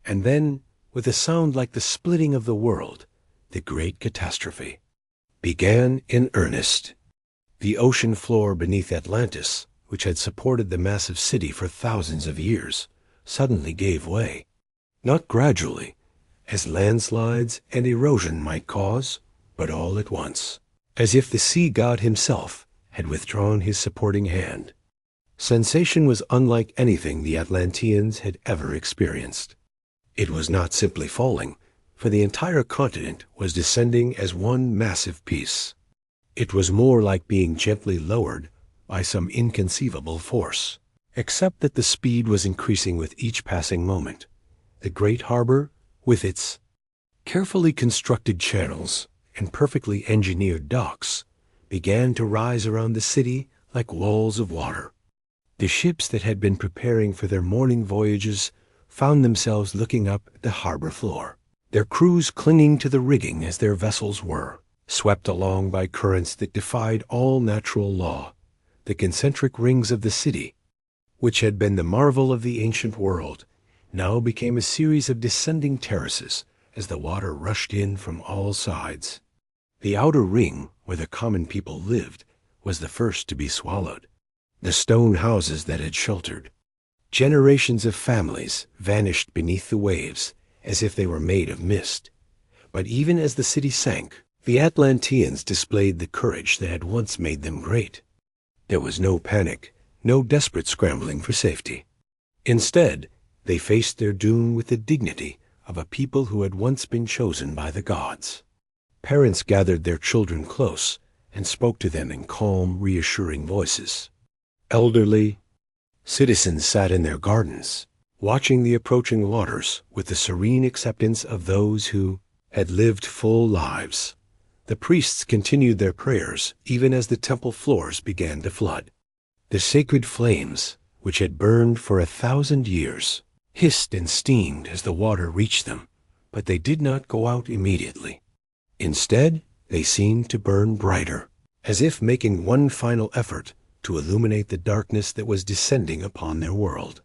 And then, with a sound like the splitting of the world, the great catastrophe began in earnest. The ocean floor beneath Atlantis, which had supported the massive city for thousands of years, suddenly gave way. Not gradually, as landslides and erosion might cause, but all at once, as if the sea god himself had withdrawn his supporting hand. Sensation was unlike anything the Atlanteans had ever experienced. It was not simply falling, for the entire continent was descending as one massive piece. It was more like being gently lowered by some inconceivable force, except that the speed was increasing with each passing moment. The great harbor, with its carefully constructed channels and perfectly engineered docks, began to rise around the city like walls of water. The ships that had been preparing for their morning voyages found themselves looking up at the harbor floor, their crews clinging to the rigging as their vessels were, swept along by currents that defied all natural law. The concentric rings of the city, which had been the marvel of the ancient world, now became a series of descending terraces as the water rushed in from all sides. The outer ring, where the common people lived, was the first to be swallowed. The stone houses that had sheltered generations of families vanished beneath the waves as if they were made of mist. But even as the city sank, the Atlanteans displayed the courage that had once made them great. There was no panic, no desperate scrambling for safety. Instead, they faced their doom with the dignity of a people who had once been chosen by the gods. Parents gathered their children close and spoke to them in calm, reassuring voices. Elderly citizens sat in their gardens, watching the approaching waters with the serene acceptance of those who had lived full lives. The priests continued their prayers even as the temple floors began to flood. The sacred flames, which had burned for 1,000 years, hissed and steamed as the water reached them, but they did not go out immediately. Instead, they seemed to burn brighter, as if making one final effort to illuminate the darkness that was descending upon their world.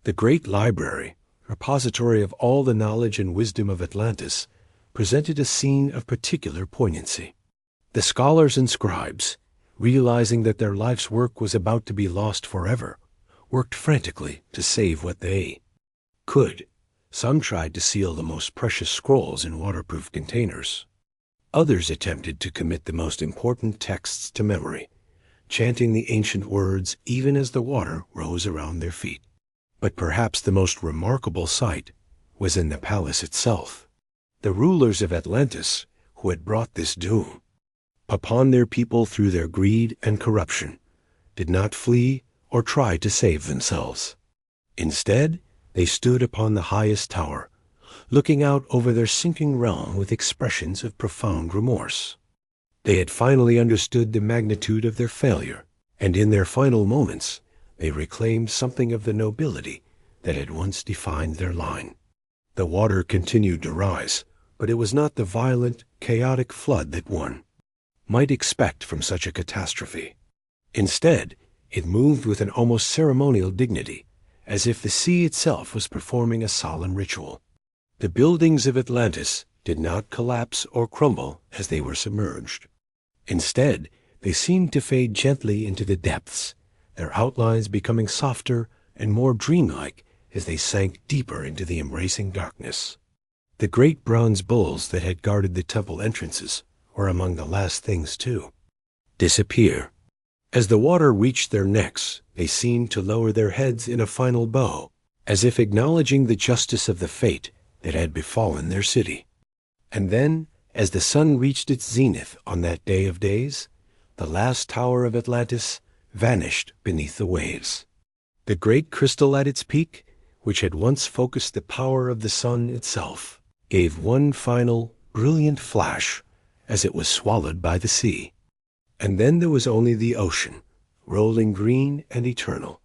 The great library, repository of all the knowledge and wisdom of Atlantis, presented a scene of particular poignancy. The scholars and scribes, realizing that their life's work was about to be lost forever, worked frantically to save what they could. Some tried to seal the most precious scrolls in waterproof containers. Others attempted to commit the most important texts to memory, chanting the ancient words even as the water rose around their feet. But perhaps the most remarkable sight was in the palace itself. The rulers of Atlantis, who had brought this doom upon their people through their greed and corruption, did not flee or try to save themselves. Instead, they stood upon the highest tower, looking out over their sinking realm with expressions of profound remorse. They had finally understood the magnitude of their failure, and in their final moments, they reclaimed something of the nobility that had once defined their line. The water continued to rise, but it was not the violent, chaotic flood that one might expect from such a catastrophe. Instead, it moved with an almost ceremonial dignity, as if the sea itself was performing a solemn ritual. The buildings of Atlantis did not collapse or crumble as they were submerged. Instead, they seemed to fade gently into the depths, their outlines becoming softer and more dreamlike as they sank deeper into the embracing darkness. The great bronze bulls that had guarded the temple entrances were among the last things to disappear. As the water reached their necks, they seemed to lower their heads in a final bow, as if acknowledging the justice of the fate that had befallen their city. And then, as the sun reached its zenith on that day of days, the last tower of Atlantis vanished beneath the waves. The great crystal at its peak, which had once focused the power of the sun itself, gave one final, brilliant flash as it was swallowed by the sea. And then there was only the ocean, rolling green and eternal,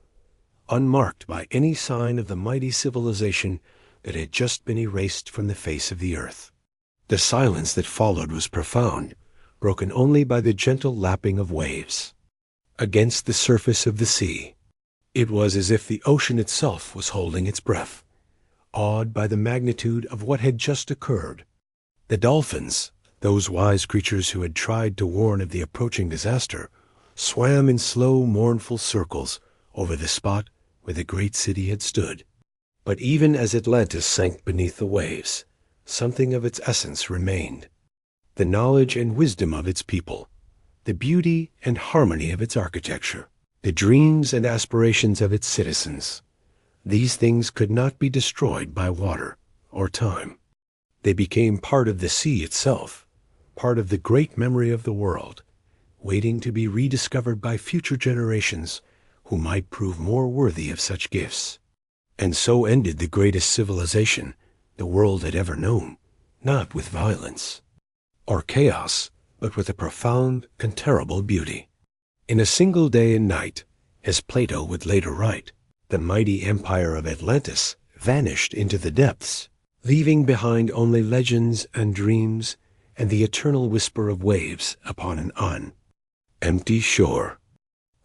unmarked by any sign of the mighty civilization that had just been erased from the face of the earth. The silence that followed was profound, broken only by the gentle lapping of waves against the surface of the sea. It was as if the ocean itself was holding its breath, awed by the magnitude of what had just occurred. The dolphins, those wise creatures who had tried to warn of the approaching disaster, swam in slow, mournful circles over the spot where the great city had stood. But even as Atlantis sank beneath the waves, something of its essence remained. The knowledge and wisdom of its people, the beauty and harmony of its architecture, the dreams and aspirations of its citizens. These things could not be destroyed by water or time. They became part of the sea itself, part of the great memory of the world, waiting to be rediscovered by future generations who might prove more worthy of such gifts. And so ended the greatest civilization the world had ever known, not with violence or chaos, but with a profound and terrible beauty. In a single day and night, as Plato would later write, the mighty empire of Atlantis vanished into the depths, leaving behind only legends and dreams and the eternal whisper of waves upon an empty shore.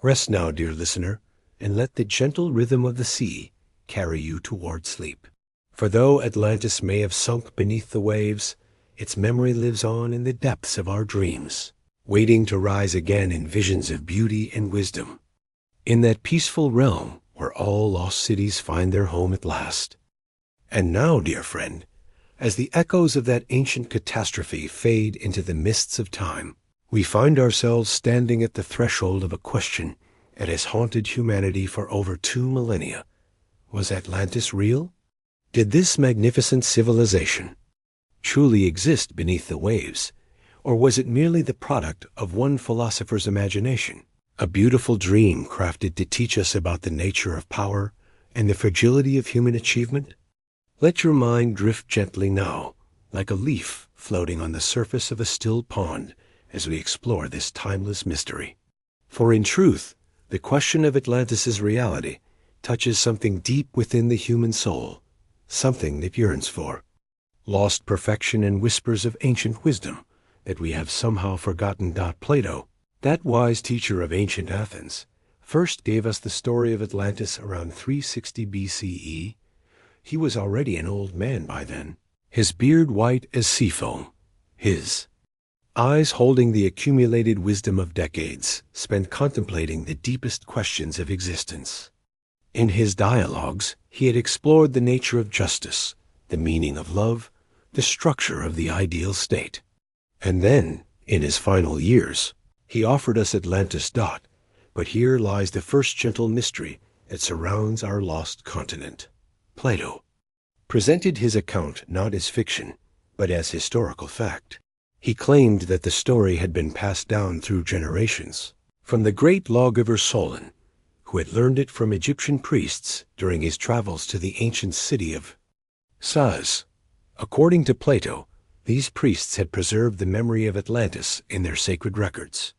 Rest now, dear listener, and let the gentle rhythm of the sea carry you toward sleep. For though Atlantis may have sunk beneath the waves, its memory lives on in the depths of our dreams, waiting to rise again in visions of beauty and wisdom, in that peaceful realm where all lost cities find their home at last. And now, dear friend, as the echoes of that ancient catastrophe fade into the mists of time, we find ourselves standing at the threshold of a question that has haunted humanity for over 2 millennia. Was Atlantis real? Did this magnificent civilization truly exist beneath the waves, or was it merely the product of one philosopher's imagination, a beautiful dream crafted to teach us about the nature of power and the fragility of human achievement? Let your mind drift gently now, like a leaf floating on the surface of a still pond, as we explore this timeless mystery. For in truth, the question of Atlantis's reality touches something deep within the human soul, something that yearns for lost perfection and whispers of ancient wisdom that we have somehow forgotten. Plato, that wise teacher of ancient Athens, first gave us the story of Atlantis around 360 BCE. He was already an old man by then, his beard white as sea foam, his eyes holding the accumulated wisdom of decades spent contemplating the deepest questions of existence. In his dialogues, he had explored the nature of justice, the meaning of love, the structure of the ideal state. And then, in his final years, he offered us Atlantis. But here lies the first gentle mystery that surrounds our lost continent. Plato presented his account not as fiction, but as historical fact. He claimed that the story had been passed down through generations, from the great lawgiver Solon, who had learned it from Egyptian priests during his travels to the ancient city of Sais. According to Plato, these priests had preserved the memory of Atlantis in their sacred records,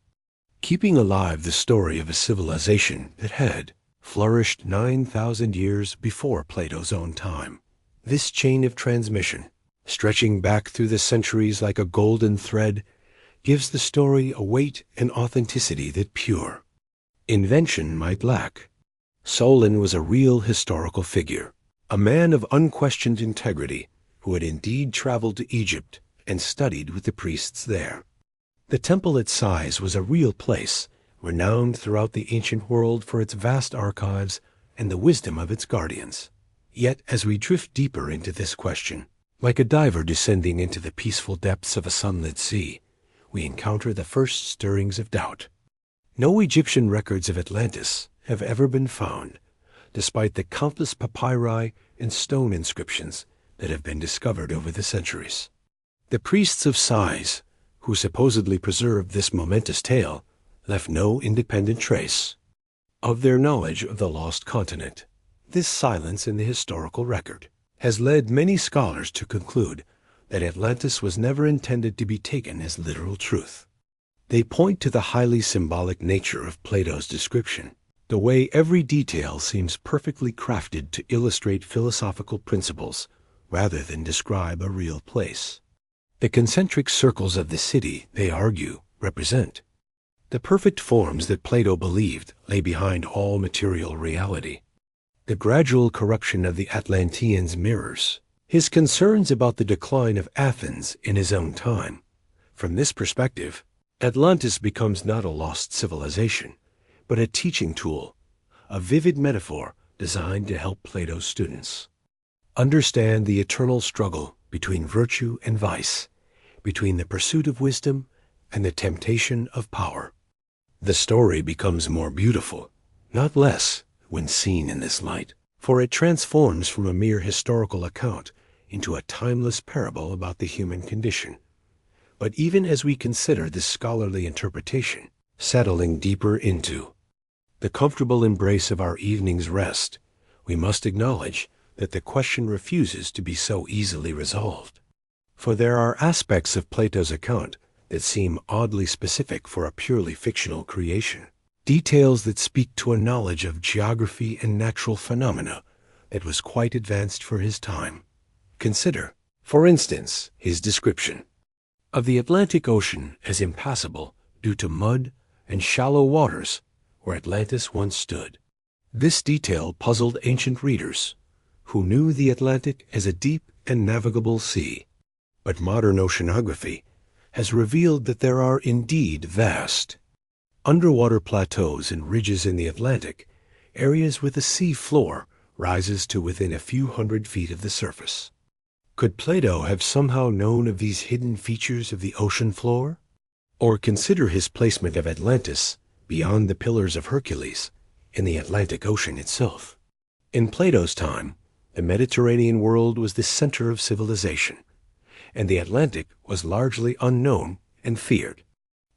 keeping alive the story of a civilization that had flourished 9,000 years before Plato's own time. This chain of transmission, stretching back through the centuries like a golden thread, gives the story a weight and authenticity that pure invention might lack. Solon was a real historical figure, a man of unquestioned integrity who had indeed traveled to Egypt and studied with the priests there. The temple at Sais was a real place, renowned throughout the ancient world for its vast archives and the wisdom of its guardians. Yet as we drift deeper into this question, like a diver descending into the peaceful depths of a sunlit sea, we encounter the first stirrings of doubt. No Egyptian records of Atlantis have ever been found, despite the countless papyri and stone inscriptions that have been discovered over the centuries. The priests of Sais, who supposedly preserved this momentous tale, left no independent trace of their knowledge of the lost continent. This silence in the historical record has led many scholars to conclude that Atlantis was never intended to be taken as literal truth. They point to the highly symbolic nature of Plato's description, the way every detail seems perfectly crafted to illustrate philosophical principles rather than describe a real place. The concentric circles of the city, they argue, represent the perfect forms that Plato believed lay behind all material reality. The gradual corruption of the Atlanteans mirrors his concerns about the decline of Athens in his own time. From this perspective, Atlantis becomes not a lost civilization, but a teaching tool, a vivid metaphor designed to help Plato's students understand the eternal struggle between virtue and vice, between the pursuit of wisdom and the temptation of power. The story becomes more beautiful, not less, when seen in this light, for it transforms from a mere historical account into a timeless parable about the human condition. But even as we consider this scholarly interpretation, settling deeper into the comfortable embrace of our evening's rest, we must acknowledge that the question refuses to be so easily resolved. For there are aspects of Plato's account that seem oddly specific for a purely fictional creation, details that speak to a knowledge of geography and natural phenomena that was quite advanced for his time. Consider, for instance, his description of the Atlantic Ocean as impassable due to mud and shallow waters where Atlantis once stood. This detail puzzled ancient readers who knew the Atlantic as a deep and navigable sea. But modern oceanography has revealed that there are indeed vast underwater plateaus and ridges in the Atlantic, areas where the sea floor rises to within a few hundred feet of the surface. Could Plato have somehow known of these hidden features of the ocean floor? Or consider his placement of Atlantis beyond the Pillars of Hercules in the Atlantic Ocean itself. In Plato's time, the Mediterranean world was the center of civilization, and the Atlantic was largely unknown and feared.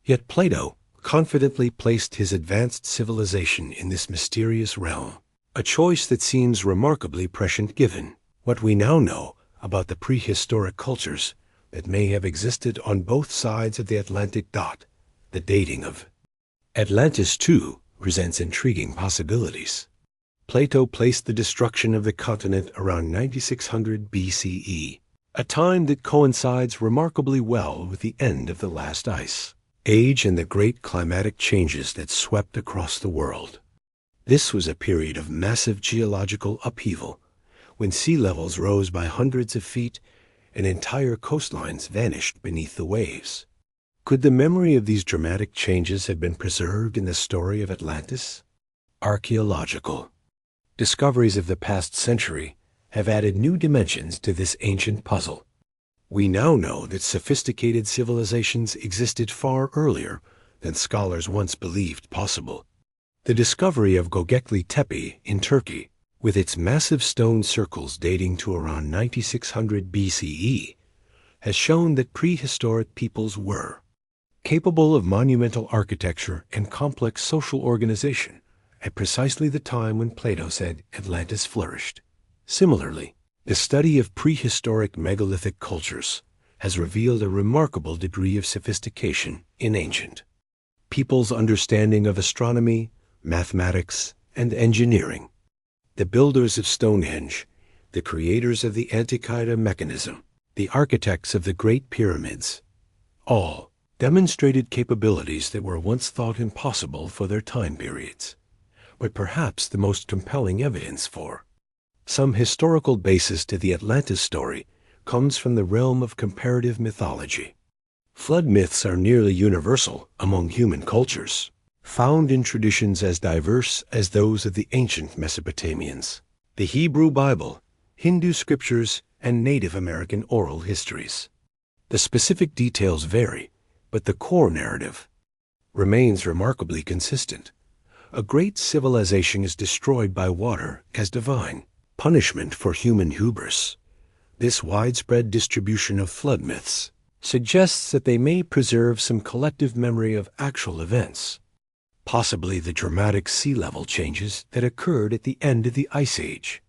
Yet Plato confidently placed his advanced civilization in this mysterious realm, a choice that seems remarkably prescient given what we now know about the prehistoric cultures that may have existed on both sides of the Atlantic dot. The dating of Atlantis, too, presents intriguing possibilities. Plato placed the destruction of the continent around 9600 BCE, a time that coincides remarkably well with the end of the last ice age and the great climatic changes that swept across the world. This was a period of massive geological upheaval, when sea levels rose by hundreds of feet and entire coastlines vanished beneath the waves. Could the memory of these dramatic changes have been preserved in the story of Atlantis? Archaeological discoveries of the past century have added new dimensions to this ancient puzzle. We now know that sophisticated civilizations existed far earlier than scholars once believed possible. The discovery of Göbekli Tepe in Turkey, with its massive stone circles dating to around 9600 BCE, has shown that prehistoric peoples were capable of monumental architecture and complex social organization at precisely the time when Plato said Atlantis flourished. Similarly, the study of prehistoric megalithic cultures has revealed a remarkable degree of sophistication in ancient people's understanding of astronomy, mathematics, and engineering. The builders of Stonehenge, the creators of the Antikythera mechanism, the architects of the Great Pyramids, all demonstrated capabilities that were once thought impossible for their time periods. But perhaps the most compelling evidence for some historical basis to the Atlantis story comes from the realm of comparative mythology. Flood myths are nearly universal among human cultures, found in traditions as diverse as those of the ancient Mesopotamians, the Hebrew Bible, Hindu scriptures, and Native American oral histories. The specific details vary, but the core narrative remains remarkably consistent. A great civilization is destroyed by water as divine punishment for human hubris. This widespread distribution of flood myths suggests that they may preserve some collective memory of actual events, possibly the dramatic sea level changes that occurred at the end of the Ice Age.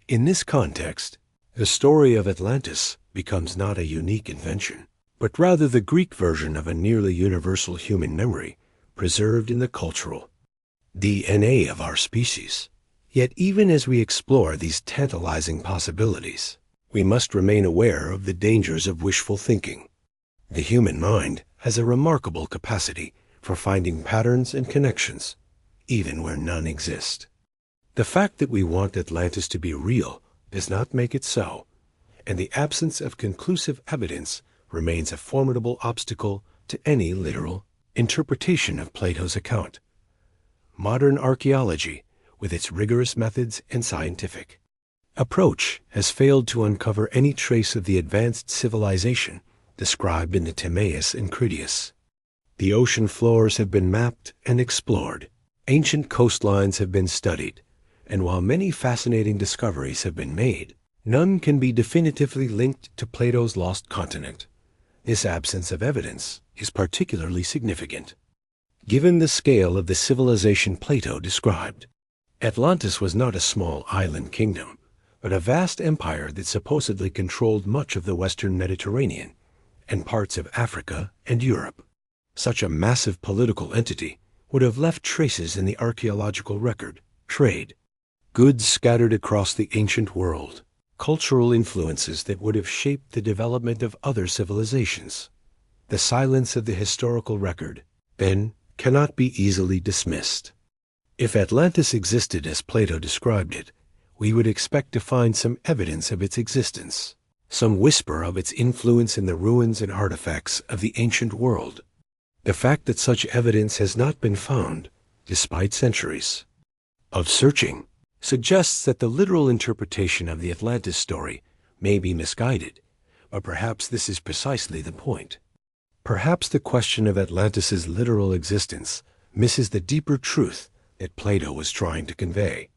In this context, the story of Atlantis becomes not a unique invention, but rather the Greek version of a nearly universal human memory preserved in the cultural DNA of our species. Yet even as we explore these tantalizing possibilities, we must remain aware of the dangers of wishful thinking. The human mind has a remarkable capacity for finding patterns and connections, even where none exist. The fact that we want Atlantis to be real does not make it so, and the absence of conclusive evidence remains a formidable obstacle to any literal interpretation of Plato's account. Modern archaeology, with its rigorous methods and scientific approach, has failed to uncover any trace of the advanced civilization described in the Timaeus and Critias. The ocean floors have been mapped and explored. Ancient coastlines have been studied, and while many fascinating discoveries have been made, none can be definitively linked to Plato's lost continent. This absence of evidence is particularly significant, given the scale of the civilization Plato described. Atlantis was not a small island kingdom, but a vast empire that supposedly controlled much of the western Mediterranean and parts of Africa and Europe. Such a massive political entity would have left traces in the archaeological record, trade, goods scattered across the ancient world, cultural influences that would have shaped the development of other civilizations. The silence of the historical record, then, cannot be easily dismissed. If Atlantis existed as Plato described it, we would expect to find some evidence of its existence, some whisper of its influence in the ruins and artifacts of the ancient world. The fact that such evidence has not been found, despite centuries of searching, suggests that the literal interpretation of the Atlantis story may be misguided, but perhaps this is precisely the point. Perhaps the question of Atlantis's literal existence misses the deeper truth that Plato was trying to convey.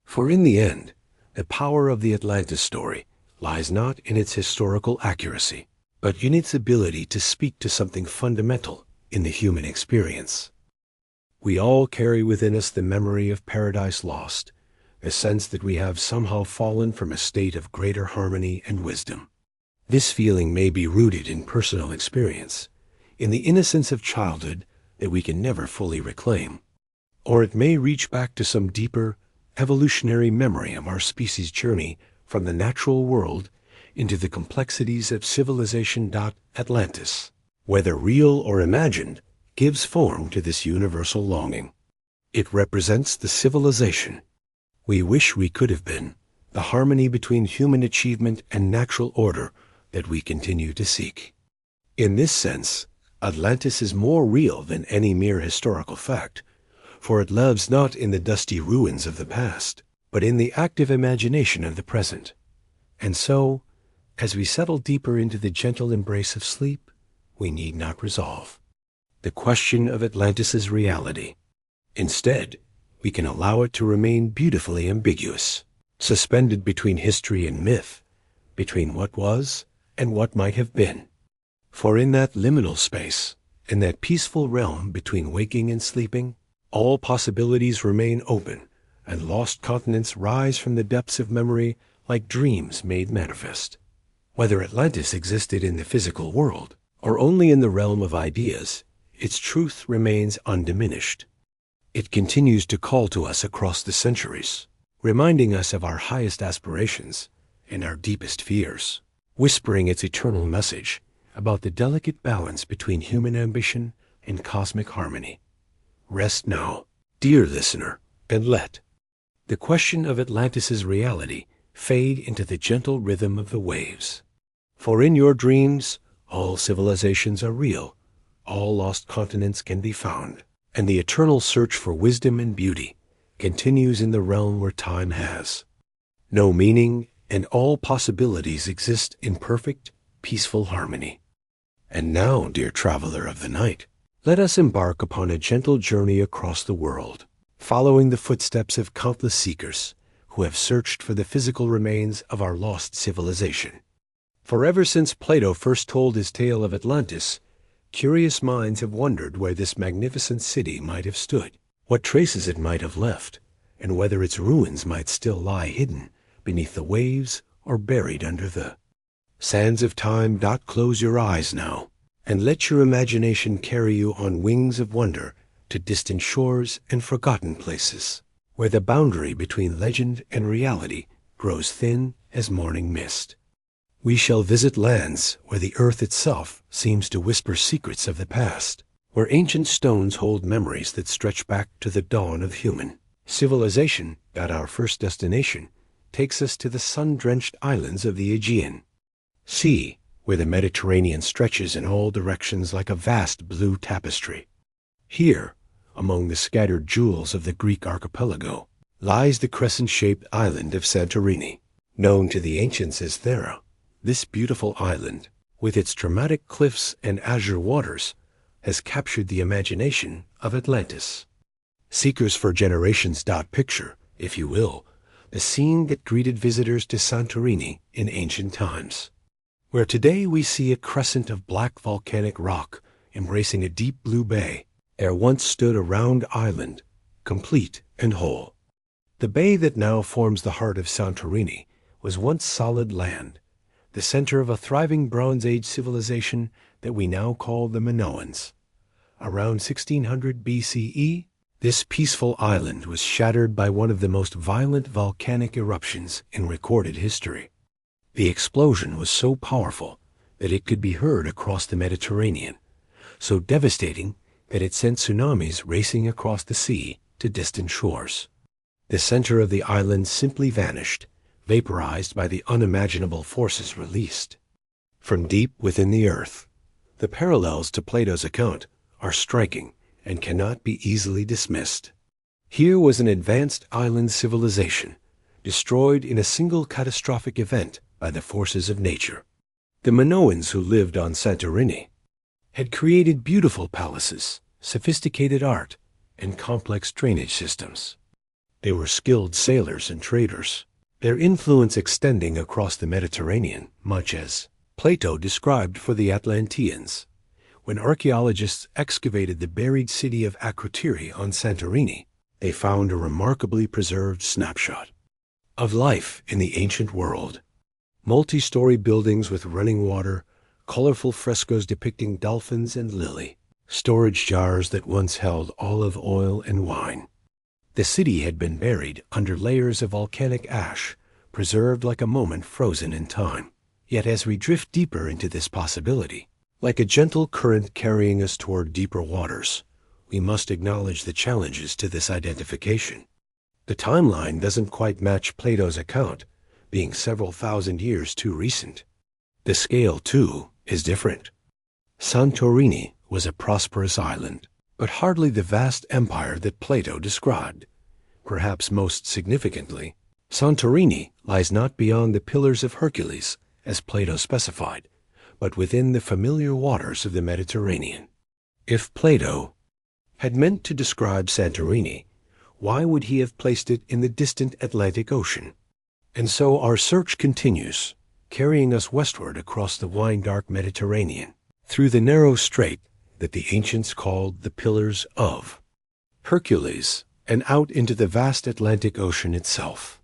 For in the end, the power of the Atlantis story lies not in its historical accuracy, but in its ability to speak to something fundamental in the human experience. We all carry within us the memory of paradise lost, a sense that we have somehow fallen from a state of greater harmony and wisdom. This feeling may be rooted in personal experience, in the innocence of childhood that we can never fully reclaim, or it may reach back to some deeper, evolutionary memory of our species' journey from the natural world into the complexities of civilization. Atlantis, whether real or imagined, gives form to this universal longing. It represents the civilization we wish we could have been, the harmony between human achievement and natural order that we continue to seek. In this sense, Atlantis is more real than any mere historical fact, for it lives not in the dusty ruins of the past, but in the active imagination of the present. And so, as we settle deeper into the gentle embrace of sleep, we need not resolve the question of Atlantis's reality. Instead, we can allow it to remain beautifully ambiguous, suspended between history and myth, between what was and what might have been. For in that liminal space, in that peaceful realm between waking and sleeping, all possibilities remain open, and lost continents rise from the depths of memory like dreams made manifest. Whether Atlantis existed in the physical world, or only in the realm of ideas, its truth remains undiminished. It continues to call to us across the centuries, reminding us of our highest aspirations and our deepest fears, whispering its eternal message about the delicate balance between human ambition and cosmic harmony. Rest now, dear listener, and let the question of Atlantis's reality fade into the gentle rhythm of the waves. For in your dreams, all civilizations are real, all lost continents can be found, and the eternal search for wisdom and beauty continues in the realm where time has no meaning, and all possibilities exist in perfect, peaceful harmony. And now, dear traveler of the night, let us embark upon a gentle journey across the world, following the footsteps of countless seekers who have searched for the physical remains of our lost civilization. For ever since Plato first told his tale of Atlantis, curious minds have wondered where this magnificent city might have stood, what traces it might have left, and whether its ruins might still lie hidden beneath the waves or buried under the sands of time. Close your eyes now, and let your imagination carry you on wings of wonder to distant shores and forgotten places, where the boundary between legend and reality grows thin as morning mist. We shall visit lands where the earth itself seems to whisper secrets of the past, where ancient stones hold memories that stretch back to the dawn of human civilization. Our first destination takes us to the sun-drenched islands of the Aegean Sea, where the Mediterranean stretches in all directions like a vast blue tapestry. Here, among the scattered jewels of the Greek archipelago, lies the crescent-shaped island of Santorini, known to the ancients as Thera. This beautiful island, with its dramatic cliffs and azure waters, has captured the imagination of Atlantis. Seekers for generations picture, if you will, the scene that greeted visitors to Santorini in ancient times, where today we see a crescent of black volcanic rock embracing a deep blue bay. There once stood a round island, complete and whole. The bay that now forms the heart of Santorini was once solid land, the center of a thriving Bronze Age civilization that we now call the Minoans. Around 1600 BCE, this peaceful island was shattered by one of the most violent volcanic eruptions in recorded history. The explosion was so powerful that it could be heard across the Mediterranean, so devastating that it sent tsunamis racing across the sea to distant shores. The center of the island simply vanished, vaporized by the unimaginable forces released from deep within the earth. The parallels to Plato's account are striking and cannot be easily dismissed. Here was an advanced island civilization, destroyed in a single catastrophic event by the forces of nature. The Minoans who lived on Santorini had created beautiful palaces, sophisticated art, and complex drainage systems. They were skilled sailors and traders, their influence extending across the Mediterranean, much as Plato described for the Atlanteans. When archaeologists excavated the buried city of Akrotiri on Santorini, they found a remarkably preserved snapshot of life in the ancient world. Multi-story buildings with running water, colorful frescoes depicting dolphins and lily, storage jars that once held olive oil and wine. The city had been buried under layers of volcanic ash, preserved like a moment frozen in time. Yet as we drift deeper into this possibility, like a gentle current carrying us toward deeper waters, we must acknowledge the challenges to this identification. The timeline doesn't quite match Plato's account, being several thousand years too recent. The scale, too, is different. Santorini was a prosperous island, but hardly the vast empire that Plato described. Perhaps most significantly, Santorini lies not beyond the Pillars of Hercules, as Plato specified, but within the familiar waters of the Mediterranean. If Plato had meant to describe Santorini, why would he have placed it in the distant Atlantic Ocean? And so our search continues, carrying us westward across the wine-dark Mediterranean, through the narrow strait that the ancients called the Pillars of Hercules, and out into the vast Atlantic Ocean itself.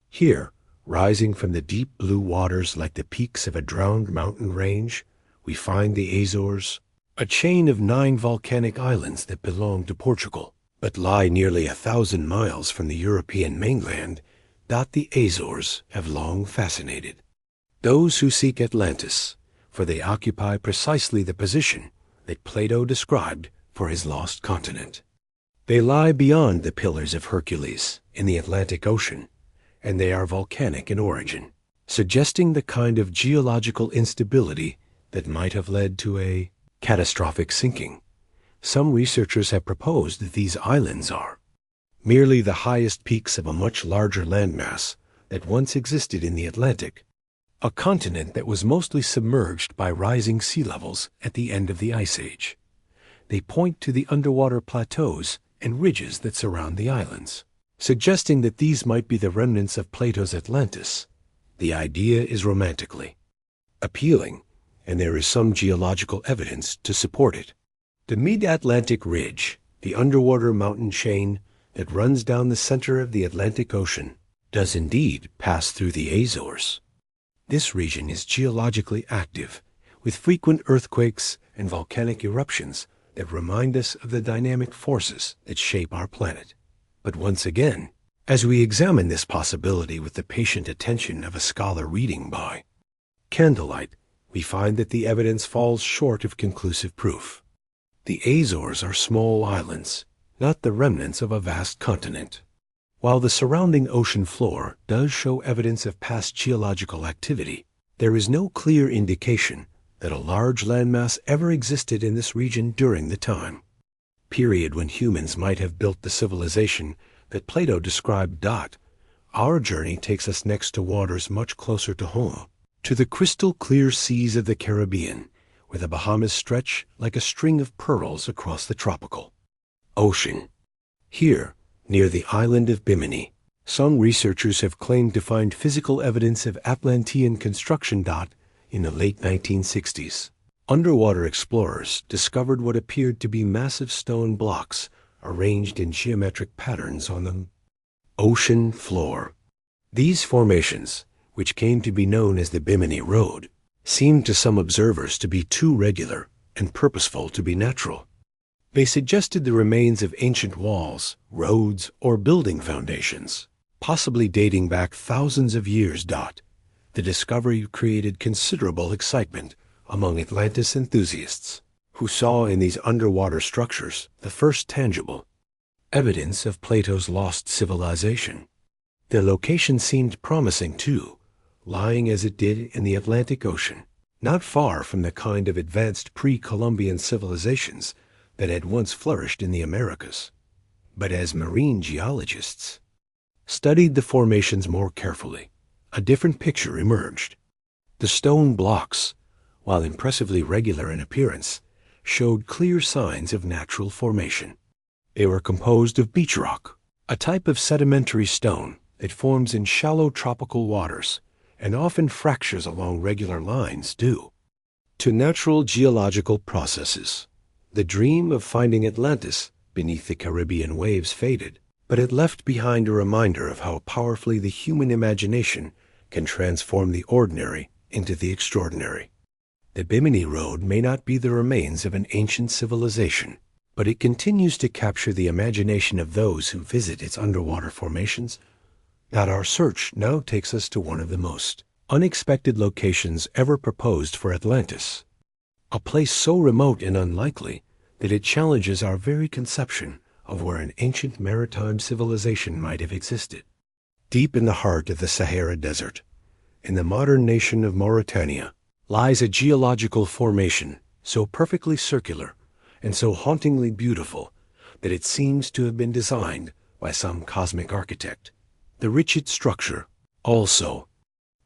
Here, rising from the deep blue waters like the peaks of a drowned mountain range, we find the Azores, a chain of 9 volcanic islands that belong to Portugal, but lie nearly 1,000 miles from the European mainland. The Azores have long fascinated those who seek Atlantis, for they occupy precisely the position that Plato described for his lost continent. They lie beyond the Pillars of Hercules in the Atlantic Ocean, and they are volcanic in origin, suggesting the kind of geological instability that might have led to a catastrophic sinking. Some researchers have proposed that these islands are merely the highest peaks of a much larger landmass that once existed in the Atlantic, a continent that was mostly submerged by rising sea levels at the end of the Ice Age. They point to the underwater plateaus and ridges that surround the islands, suggesting that these might be the remnants of Plato's Atlantis. The idea is romantically appealing, and there is some geological evidence to support it. The Mid-Atlantic Ridge, the underwater mountain chain that runs down the center of the Atlantic Ocean, does indeed pass through the Azores. This region is geologically active, with frequent earthquakes and volcanic eruptions that remind us of the dynamic forces that shape our planet. But once again, as we examine this possibility with the patient attention of a scholar reading by candlelight, we find that the evidence falls short of conclusive proof. The Azores are small islands, not the remnants of a vast continent. While the surrounding ocean floor does show evidence of past geological activity, there is no clear indication that a large landmass ever existed in this region during the time period when humans might have built the civilization that Plato described. Our journey takes us next to waters much closer to home, to the crystal clear seas of the Caribbean, where the Bahamas stretch like a string of pearls across the tropical ocean. Here, near the island of Bimini, some researchers have claimed to find physical evidence of Atlantean construction. In the late 1960s, underwater explorers discovered what appeared to be massive stone blocks arranged in geometric patterns on the ocean floor. These formations, which came to be known as the Bimini Road, seemed to some observers to be too regular and purposeful to be natural. They suggested the remains of ancient walls, roads, or building foundations, possibly dating back thousands of years. The discovery created considerable excitement among Atlantis enthusiasts, who saw in these underwater structures the first tangible evidence of Plato's lost civilization. Their location seemed promising too, lying as it did in the Atlantic Ocean, not far from the kind of advanced pre-Columbian civilizations that had once flourished in the Americas. But as marine geologists studied the formations more carefully, a different picture emerged. The stone blocks, while impressively regular in appearance, showed clear signs of natural formation. They were composed of beach rock, a type of sedimentary stone that forms in shallow tropical waters and often fractures along regular lines due to natural geological processes. The dream of finding Atlantis beneath the Caribbean waves faded, but it left behind a reminder of how powerfully the human imagination can transform the ordinary into the extraordinary. The Bimini Road may not be the remains of an ancient civilization, but it continues to capture the imagination of those who visit its underwater formations. Our search now takes us to one of the most unexpected locations ever proposed for Atlantis, a place so remote and unlikely that it challenges our very conception of where an ancient maritime civilization might have existed. Deep in the heart of the Sahara Desert, in the modern nation of Mauritania, lies a geological formation so perfectly circular and so hauntingly beautiful that it seems to have been designed by some cosmic architect. The Richet structure, also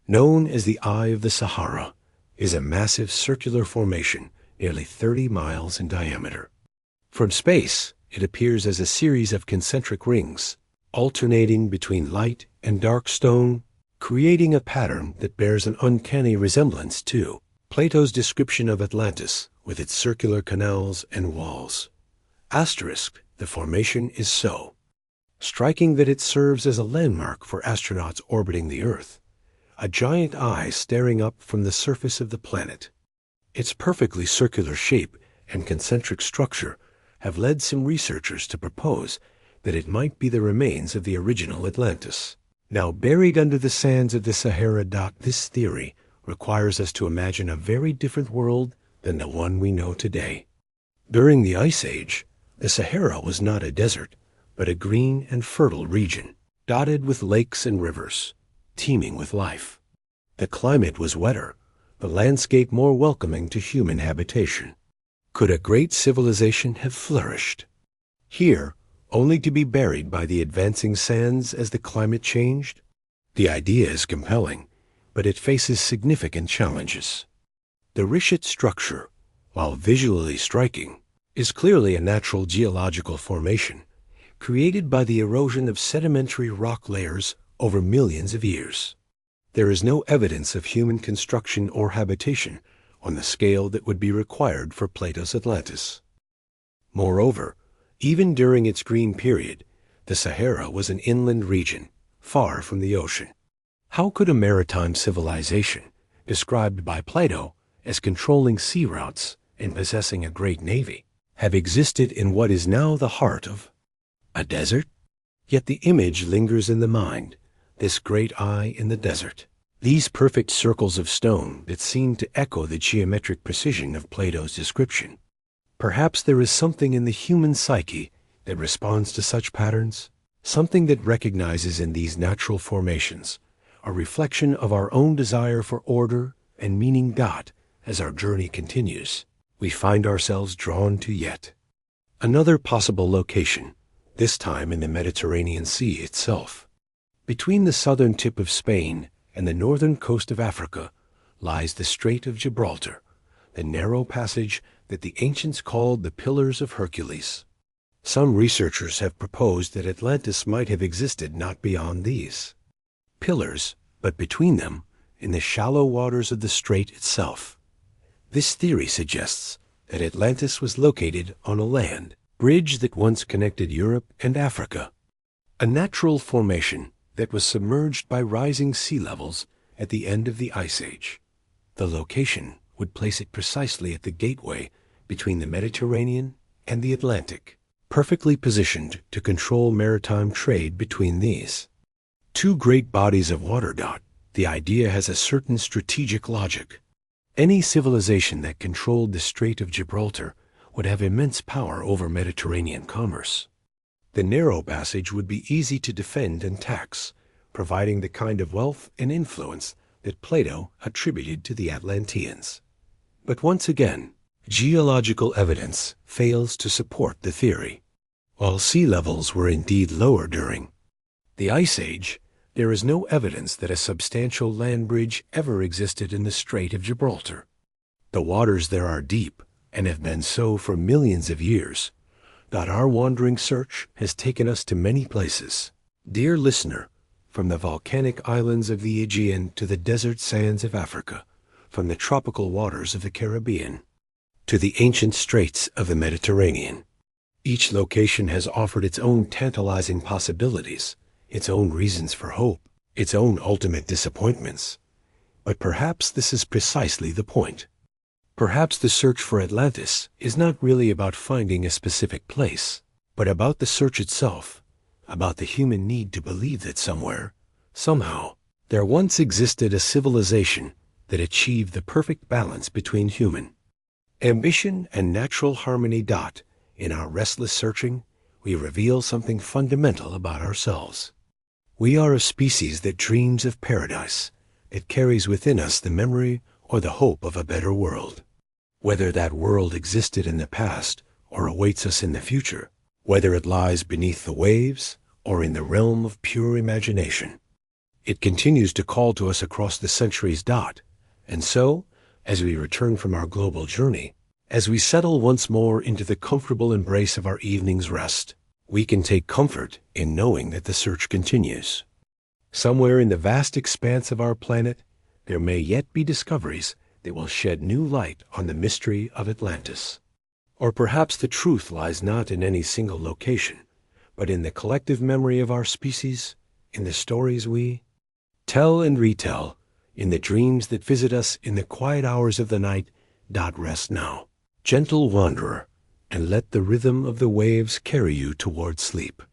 known as the Eye of the Sahara, is a massive circular formation nearly 30 miles in diameter. From space, it appears as a series of concentric rings, alternating between light and dark stone, creating a pattern that bears an uncanny resemblance to Plato's description of Atlantis with its circular canals and walls. Asterisk, the formation is so striking that it serves as a landmark for astronauts orbiting the Earth, a giant eye staring up from the surface of the planet. Its perfectly circular shape and concentric structure have led some researchers to propose that it might be the remains of the original Atlantis, now buried under the sands of the Sahara. This theory requires us to imagine a very different world than the one we know today. During the Ice Age, the Sahara was not a desert, but a green and fertile region, dotted with lakes and rivers, teeming with life. The climate was wetter, the landscape more welcoming to human habitation. Could a great civilization have flourished here, only to be buried by the advancing sands as the climate changed? The idea is compelling, but it faces significant challenges. The Richet structure, while visually striking, is clearly a natural geological formation created by the erosion of sedimentary rock layers over millions of years. There is no evidence of human construction or habitation on the scale that would be required for Plato's Atlantis. Moreover, even during its green period, the Sahara was an inland region, far from the ocean. How could a maritime civilization, described by Plato as controlling sea routes and possessing a great navy, have existed in what is now the heart of a desert? Yet the image lingers in the mind, this great eye in the desert. These perfect circles of stone that seem to echo the geometric precision of Plato's description. Perhaps there is something in the human psyche that responds to such patterns, something that recognizes in these natural formations a reflection of our own desire for order and meaning. As our journey continues, we find ourselves drawn to yet another possible location, this time in the Mediterranean Sea itself. Between the southern tip of Spain and the northern coast of Africa lies the Strait of Gibraltar, the narrow passage that the ancients called the Pillars of Hercules. Some researchers have proposed that Atlantis might have existed not beyond these pillars, but between them, in the shallow waters of the strait itself. This theory suggests that Atlantis was located on a land bridge that once connected Europe and Africa, a natural formation that was submerged by rising sea levels at the end of the Ice Age. The location would place it precisely at the gateway between the Mediterranean and the Atlantic, perfectly positioned to control maritime trade between these two great bodies of water. The idea has a certain strategic logic. Any civilization that controlled the Strait of Gibraltar would have immense power over Mediterranean commerce. The narrow passage would be easy to defend and tax, providing the kind of wealth and influence that Plato attributed to the Atlanteans. But once again, geological evidence fails to support the theory. While sea levels were indeed lower during the Ice Age, there is no evidence that a substantial land bridge ever existed in the Strait of Gibraltar. The waters there are deep and have been so for millions of years. Our wandering search has taken us to many places. Dear listener, from the volcanic islands of the Aegean to the desert sands of Africa, from the tropical waters of the Caribbean to the ancient straits of the Mediterranean, each location has offered its own tantalizing possibilities, its own reasons for hope, its own ultimate disappointments. But perhaps this is precisely the point. Perhaps the search for Atlantis is not really about finding a specific place, but about the search itself, about the human need to believe that somewhere, somehow, there once existed a civilization that achieved the perfect balance between human ambition and natural harmony. In our restless searching, we reveal something fundamental about ourselves. We are a species that dreams of paradise, that carries within us the memory or the hope of a better world. Whether that world existed in the past or awaits us in the future, whether it lies beneath the waves or in the realm of pure imagination, it continues to call to us across the centuries. And so, as we return from our global journey, as we settle once more into the comfortable embrace of our evening's rest, we can take comfort in knowing that the search continues. Somewhere in the vast expanse of our planet, there may yet be discoveries that will shed new light on the mystery of Atlantis. Or perhaps the truth lies not in any single location, but in the collective memory of our species, in the stories we tell and retell, in the dreams that visit us in the quiet hours of the night. Rest now, gentle wanderer, and let the rhythm of the waves carry you toward sleep.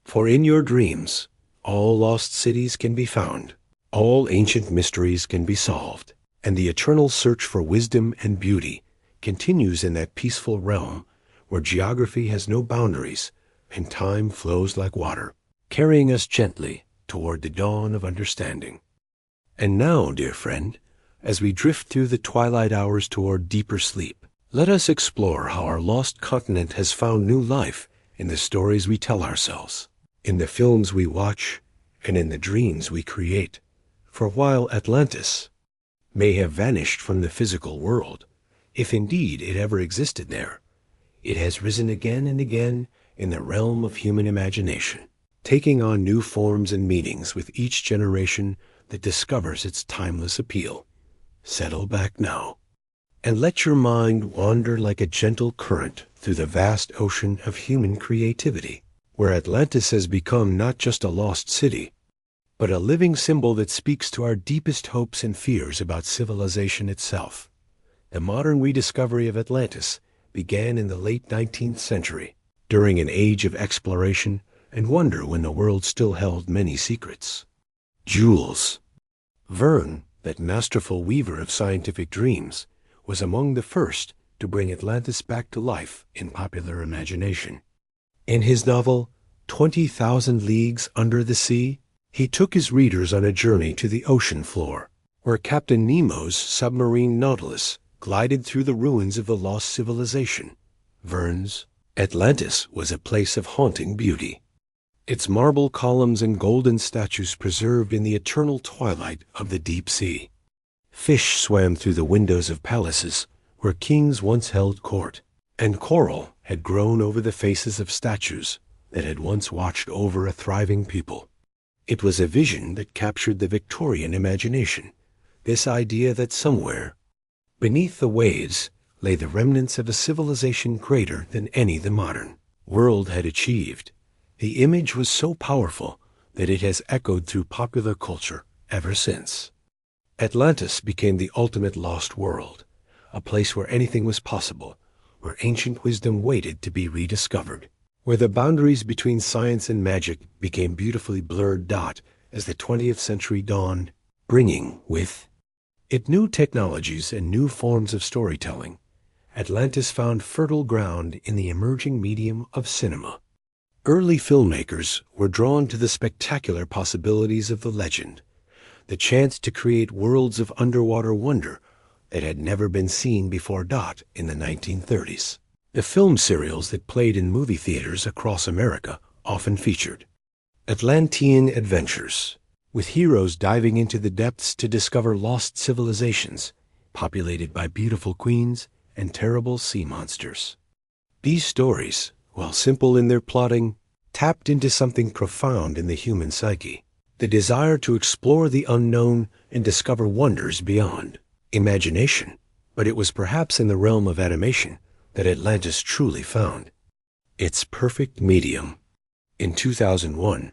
For in your dreams, all lost cities can be found, all ancient mysteries can be solved, and the eternal search for wisdom and beauty continues in that peaceful realm where geography has no boundaries and time flows like water, carrying us gently toward the dawn of understanding. And now, dear friend, as we drift through the twilight hours toward deeper sleep, let us explore how our lost continent has found new life in the stories we tell ourselves, in the films we watch, and in the dreams we create. For while Atlantis may have vanished from the physical world, if indeed it ever existed there, it has risen again and again in the realm of human imagination, taking on new forms and meanings with each generation that discovers its timeless appeal. Settle back now, and let your mind wander like a gentle current through the vast ocean of human creativity, where Atlantis has become not just a lost city, but a living symbol that speaks to our deepest hopes and fears about civilization itself. The modern rediscovery of Atlantis began in the late 19th century, during an age of exploration and wonder when the world still held many secrets. Jules Verne, that masterful weaver of scientific dreams, was among the first to bring Atlantis back to life in popular imagination. In his novel, 20,000 Leagues Under the Sea, he took his readers on a journey to the ocean floor, where Captain Nemo's submarine Nautilus glided through the ruins of the lost civilization. Verne's Atlantis was a place of haunting beauty, its marble columns and golden statues preserved in the eternal twilight of the deep sea. Fish swam through the windows of palaces where kings once held court, and coral had grown over the faces of statues that had once watched over a thriving people. It was a vision that captured the Victorian imagination, this idea that somewhere, beneath the waves, lay the remnants of a civilization greater than any the modern world had achieved. The image was so powerful that it has echoed through popular culture ever since. Atlantis became the ultimate lost world, a place where anything was possible, where ancient wisdom waited to be rediscovered, where the boundaries between science and magic became beautifully blurred as the 20th century dawned, bringing with it new technologies and new forms of storytelling. Atlantis found fertile ground in the emerging medium of cinema. Early filmmakers were drawn to the spectacular possibilities of the legend, the chance to create worlds of underwater wonder that had never been seen before. In the 1930s, the film serials that played in movie theaters across America often featured Atlantean adventures, with heroes diving into the depths to discover lost civilizations populated by beautiful queens and terrible sea monsters. These stories, while simple in their plotting, tapped into something profound in the human psyche, the desire to explore the unknown and discover wonders beyond imagination. But it was perhaps in the realm of animation that Atlantis truly found its perfect medium. In 2001,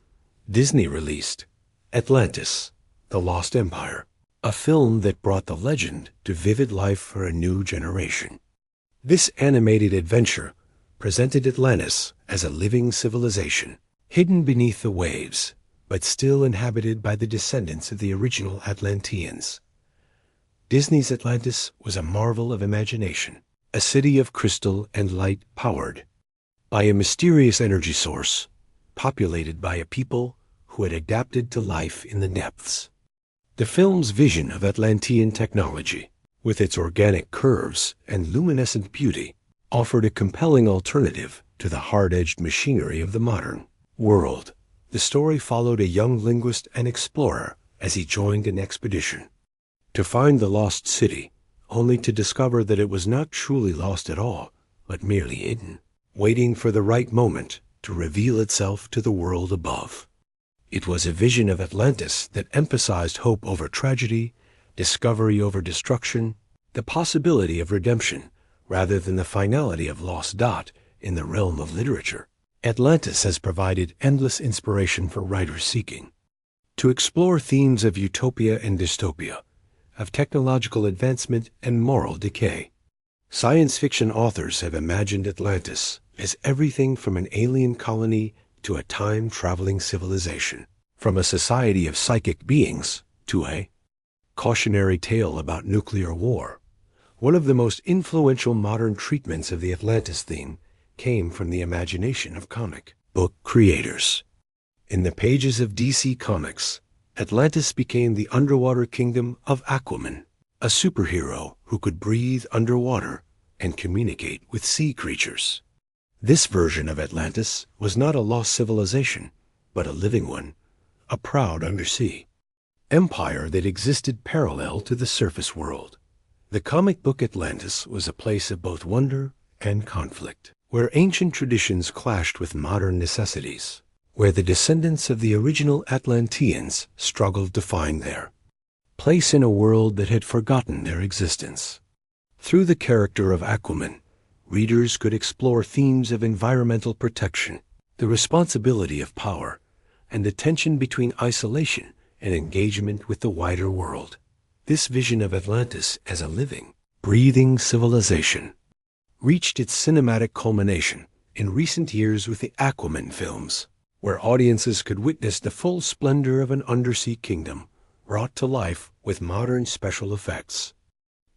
Disney released Atlantis, The Lost Empire, a film that brought the legend to vivid life for a new generation. This animated adventure presented Atlantis as a living civilization, hidden beneath the waves, but still inhabited by the descendants of the original Atlanteans. Disney's Atlantis was a marvel of imagination, a city of crystal and light powered by a mysterious energy source, populated by a people who had adapted to life in the depths. The film's vision of Atlantean technology, with its organic curves and luminescent beauty, offered a compelling alternative to the hard-edged machinery of the modern world. The story followed a young linguist and explorer as he joined an expedition to find the lost city, only to discover that it was not truly lost at all, but merely hidden, waiting for the right moment to reveal itself to the world above. It was a vision of Atlantis that emphasized hope over tragedy, discovery over destruction, the possibility of redemption, rather than the finality of lost. In the realm of literature, Atlantis has provided endless inspiration for writers seeking to explore themes of utopia and dystopia, of technological advancement and moral decay. Science fiction authors have imagined Atlantis as everything from an alien colony to a time-traveling civilization, from a society of psychic beings to a cautionary tale about nuclear war. One of the most influential modern treatments of the Atlantis theme came from the imagination of comic book creators. In the pages of DC Comics, Atlantis became the underwater kingdom of Aquaman, a superhero who could breathe underwater and communicate with sea creatures. This version of Atlantis was not a lost civilization, but a living one, a proud undersea empire that existed parallel to the surface world. The comic book Atlantis was a place of both wonder and conflict, where ancient traditions clashed with modern necessities, where the descendants of the original Atlanteans struggled to find their place in a world that had forgotten their existence. Through the character of Aquaman, readers could explore themes of environmental protection, the responsibility of power, and the tension between isolation and engagement with the wider world. This vision of Atlantis as a living, breathing civilization reached its cinematic culmination in recent years with the Aquaman films, where audiences could witness the full splendor of an undersea kingdom brought to life with modern special effects.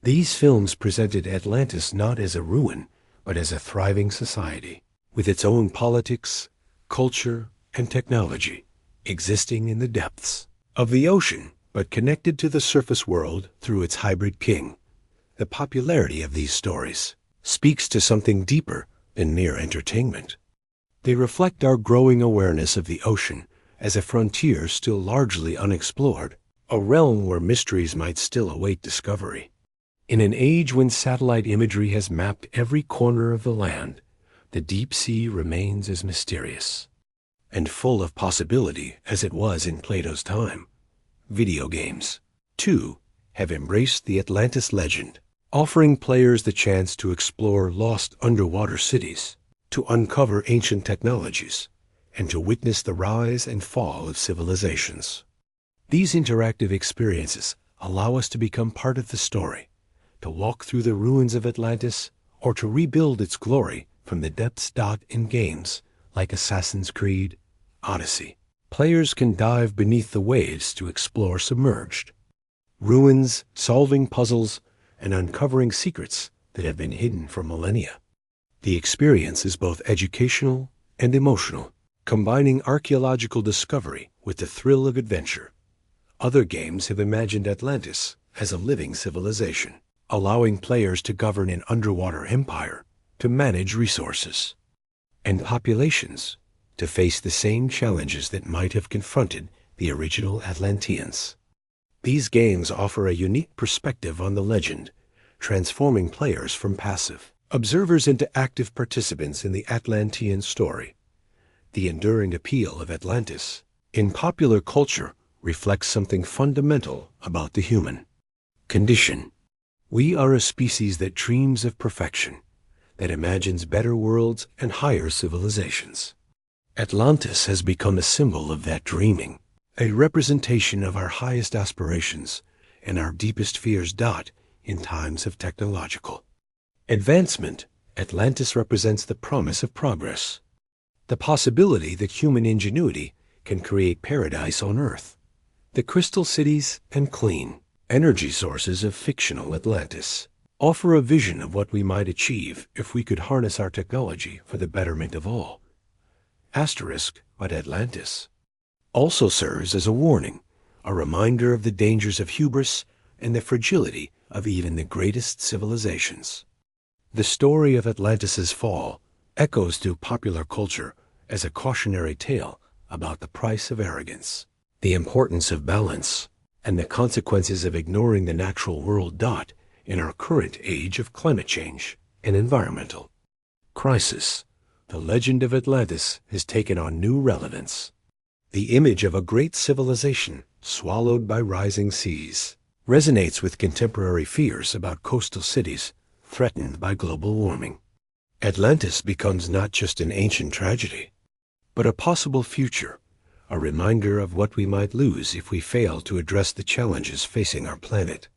These films presented Atlantis not as a ruin, but as a thriving society, with its own politics, culture, and technology, existing in the depths of the ocean, but connected to the surface world through its hybrid king. The popularity of these stories speaks to something deeper than mere entertainment. They reflect our growing awareness of the ocean as a frontier still largely unexplored, a realm where mysteries might still await discovery. In an age when satellite imagery has mapped every corner of the land, the deep sea remains as mysterious and full of possibility as it was in Plato's time. Video games, too, have embraced the Atlantis legend, offering players the chance to explore lost underwater cities, to uncover ancient technologies, and to witness the rise and fall of civilizations. These interactive experiences allow us to become part of the story, to walk through the ruins of Atlantis, or to rebuild its glory from the depths. In games like Assassin's Creed, Odyssey, players can dive beneath the waves to explore submerged ruins, solving puzzles, and uncovering secrets that have been hidden for millennia. The experience is both educational and emotional, combining archaeological discovery with the thrill of adventure. Other games have imagined Atlantis as a living civilization, allowing players to govern an underwater empire, to manage resources, and populations, to face the same challenges that might have confronted the original Atlanteans. These games offer a unique perspective on the legend, transforming players from passive observers into active participants in the Atlantean story. The enduring appeal of Atlantis in popular culture reflects something fundamental about the human condition. We are a species that dreams of perfection, that imagines better worlds and higher civilizations. Atlantis has become a symbol of that dreaming, a representation of our highest aspirations and our deepest fears. In times of technological advancement, Atlantis represents the promise of progress, the possibility that human ingenuity can create paradise on Earth. The crystal cities and clean energy sources of fictional Atlantis offer a vision of what we might achieve if we could harness our technology for the betterment of all. But Atlantis also serves as a warning, a reminder of the dangers of hubris and the fragility of even the greatest civilizations. The story of Atlantis's fall echoes through popular culture as a cautionary tale about the price of arrogance, the importance of balance, and the consequences of ignoring the natural world. In our current age of climate change and environmental crisis, the legend of Atlantis has taken on new relevance. The image of a great civilization swallowed by rising seas resonates with contemporary fears about coastal cities threatened by global warming. Atlantis becomes not just an ancient tragedy, but a possible future, a reminder of what we might lose if we fail to address the challenges facing our planet.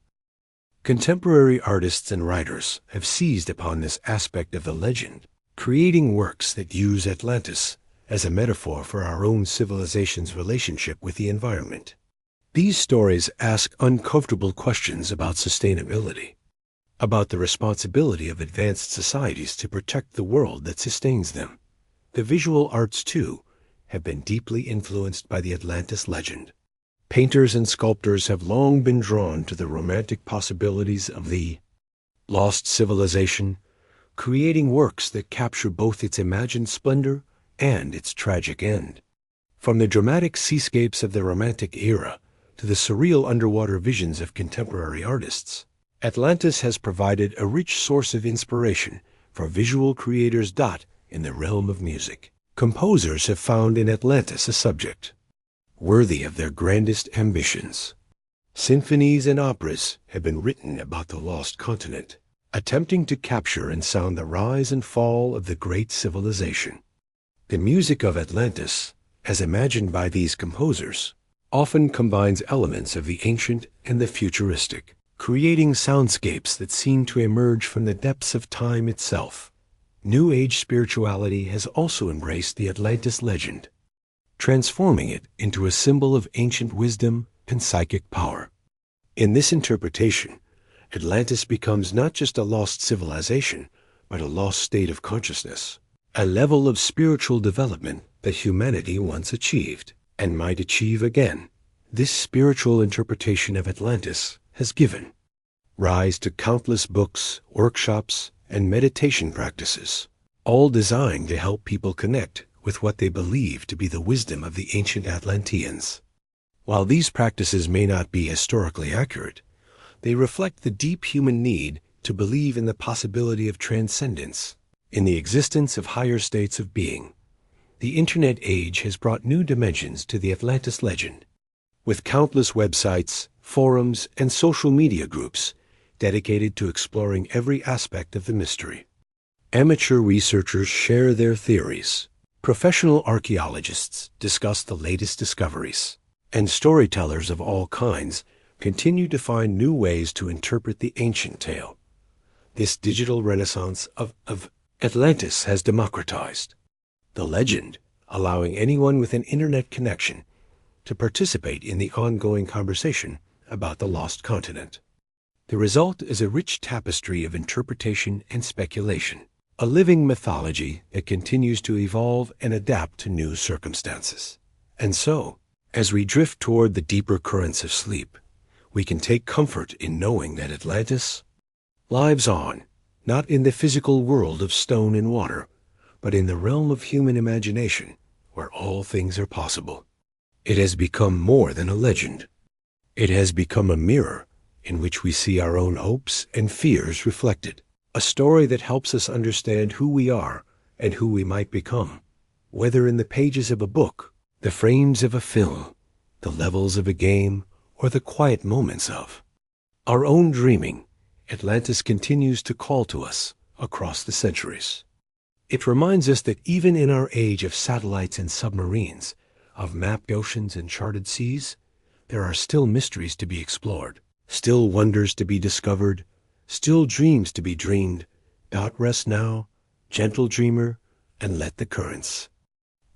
Contemporary artists and writers have seized upon this aspect of the legend, creating works that use Atlantis as a metaphor for our own civilization's relationship with the environment. These stories ask uncomfortable questions about sustainability, about the responsibility of advanced societies to protect the world that sustains them. The visual arts, too, have been deeply influenced by the Atlantis legend. Painters and sculptors have long been drawn to the romantic possibilities of the lost civilization, creating works that capture both its imagined splendor and its tragic end. From the dramatic seascapes of the Romantic era to the surreal underwater visions of contemporary artists, Atlantis has provided a rich source of inspiration for visual creators. In the realm of music, composers have found in Atlantis a subject worthy of their grandest ambitions. Symphonies and operas have been written about the lost continent, attempting to capture and sound the rise and fall of the great civilization. The music of Atlantis, as imagined by these composers, often combines elements of the ancient and the futuristic, creating soundscapes that seem to emerge from the depths of time itself. New Age spirituality has also embraced the Atlantis legend, transforming it into a symbol of ancient wisdom and psychic power. In this interpretation, Atlantis becomes not just a lost civilization, but a lost state of consciousness, a level of spiritual development that humanity once achieved and might achieve again. This spiritual interpretation of Atlantis has given rise to countless books, workshops, and meditation practices, all designed to help people connect with what they believe to be the wisdom of the ancient Atlanteans. While these practices may not be historically accurate, They reflect the deep human need to believe in the possibility of transcendence, in the existence of higher states of being. The internet age has brought new dimensions to the Atlantis legend, with countless websites, forums, and social media groups dedicated to exploring every aspect of the mystery. Amateur researchers share their theories. Professional archaeologists discuss the latest discoveries, and storytellers of all kinds continue to find new ways to interpret the ancient tale. This digital renaissance of Atlantis has democratized the legend, allowing anyone with an internet connection to participate in the ongoing conversation about the lost continent. The result is a rich tapestry of interpretation and speculation, a living mythology that continues to evolve and adapt to new circumstances. And so, as we drift toward the deeper currents of sleep, we can take comfort in knowing that Atlantis lives on, not in the physical world of stone and water, but in the realm of human imagination, where all things are possible. It has become more than a legend. It has become a mirror in which we see our own hopes and fears reflected, a story that helps us understand who we are and who we might become, whether in the pages of a book, the frames of a film, the levels of a game, or the quiet moments of our own dreaming. Atlantis continues to call to us across the centuries. It reminds us that even in our age of satellites and submarines, of mapped oceans and charted seas, there are still mysteries to be explored, still wonders to be discovered, still dreams to be dreamed. Rest now, gentle dreamer, and let the currents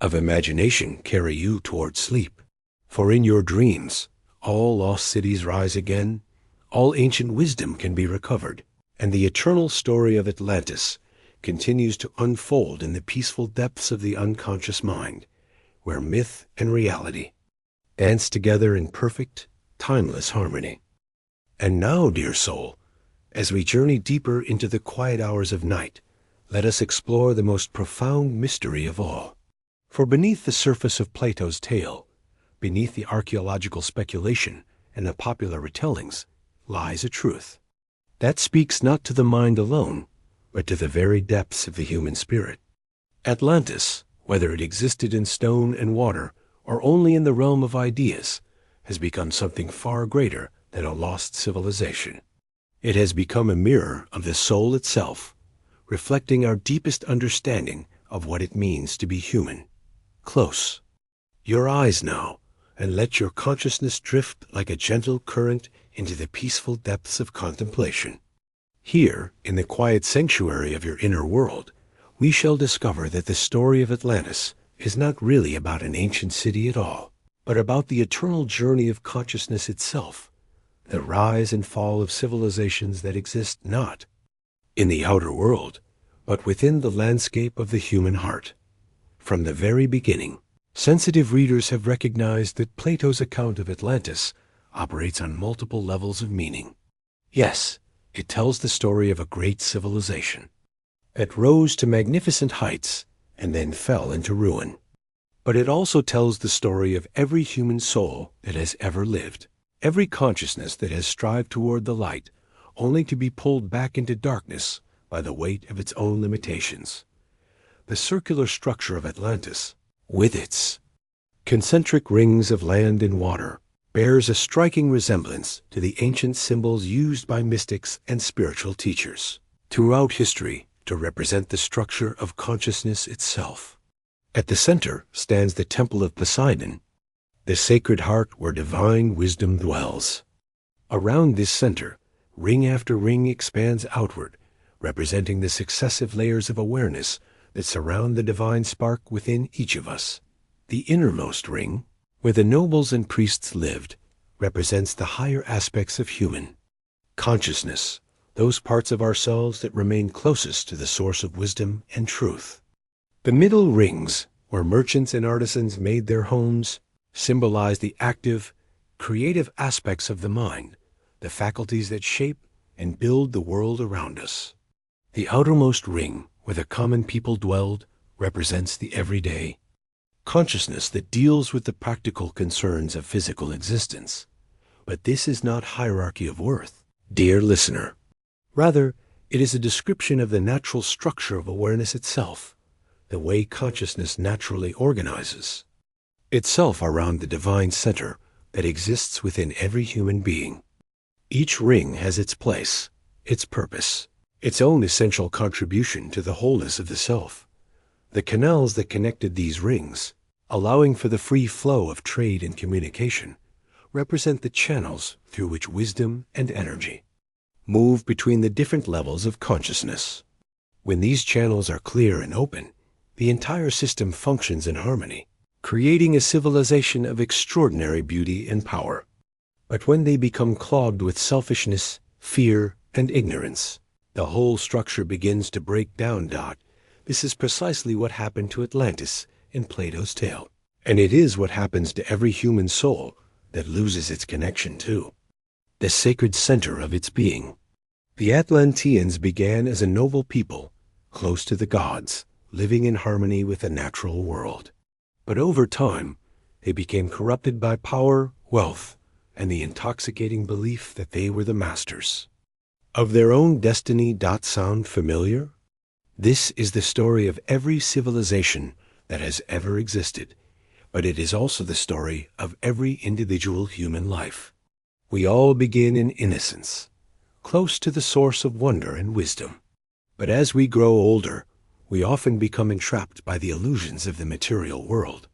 of imagination carry you toward sleep. For in your dreams, all lost cities rise again, all ancient wisdom can be recovered, and the eternal story of Atlantis continues to unfold in the peaceful depths of the unconscious mind, where myth and reality dance together in perfect, timeless harmony. And now, dear soul, as we journey deeper into the quiet hours of night, let us explore the most profound mystery of all. For beneath the surface of Plato's tale, beneath the archaeological speculation and the popular retellings, lies a truth that speaks not to the mind alone, but to the very depths of the human spirit. Atlantis, whether it existed in stone and water or only in the realm of ideas, has become something far greater than a lost civilization. It has become a mirror of the soul itself, reflecting our deepest understanding of what it means to be human. Close your eyes now, and let your consciousness drift like a gentle current into the peaceful depths of contemplation. Here, in the quiet sanctuary of your inner world, we shall discover that the story of Atlantis is not really about an ancient city at all, but about the eternal journey of consciousness itself, the rise and fall of civilizations that exist not in the outer world, but within the landscape of the human heart. From the very beginning, sensitive readers have recognized that Plato's account of Atlantis operates on multiple levels of meaning. Yes, it tells the story of a great civilization that rose to magnificent heights and then fell into ruin. But it also tells the story of every human soul that has ever lived, every consciousness that has strived toward the light, only to be pulled back into darkness by the weight of its own limitations. The circular structure of Atlantis, with its concentric rings of land and water, bears a striking resemblance to the ancient symbols used by mystics and spiritual teachers throughout history to represent the structure of consciousness itself. At the center stands the Temple of Poseidon, the sacred heart where divine wisdom dwells. Around this center, ring after ring expands outward, representing the successive layers of awareness that surround the divine spark within each of us. The innermost ring, where the nobles and priests lived, represents the higher aspects of human consciousness, those parts of ourselves that remain closest to the source of wisdom and truth. The middle rings, where merchants and artisans made their homes, symbolize the active, creative aspects of the mind, the faculties that shape and build the world around us. The outermost ring, where the common people dwelled, represents the everyday consciousness that deals with the practical concerns of physical existence. But this is not hierarchy of worth. dear listener. Rather, it is a description of the natural structure of awareness itself, the way consciousness naturally organizes itself around the divine center that exists within every human being. Each ring has its place, its purpose, its own essential contribution to the wholeness of the self. The canals that connected these rings, allowing for the free flow of trade and communication, represent the channels through which wisdom and energy move between the different levels of consciousness. When these channels are clear and open, the entire system functions in harmony, creating a civilization of extraordinary beauty and power. But when they become clogged with selfishness, fear, and ignorance, the whole structure begins to break down. This is precisely what happened to Atlantis in Plato's tale. And it is what happens to every human soul that loses its connection to the sacred center of its being. The Atlanteans began as a noble people, close to the gods, living in harmony with the natural world. But over time, they became corrupted by power, wealth, and the intoxicating belief that they were the masters of their own destiny. Sound familiar? This is the story of every civilization that has ever existed, but it is also the story of every individual human life. We all begin in innocence, close to the source of wonder and wisdom. But as we grow older, we often become entrapped by the illusions of the material world,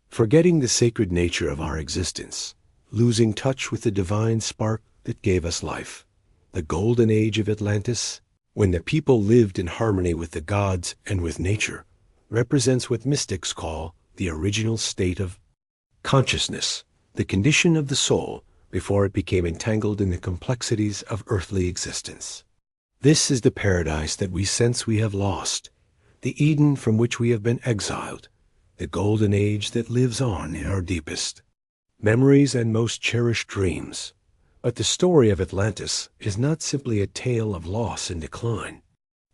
forgetting the sacred nature of our existence, losing touch with the divine spark that gave us life. The golden age of Atlantis, when the people lived in harmony with the gods and with nature, represents what mystics call the original state of consciousness, the condition of the soul before it became entangled in the complexities of earthly existence. This is the paradise that we sense we have lost, the Eden from which we have been exiled, the golden age that lives on in our deepest memories and most cherished dreams. But the story of Atlantis is not simply a tale of loss and decline.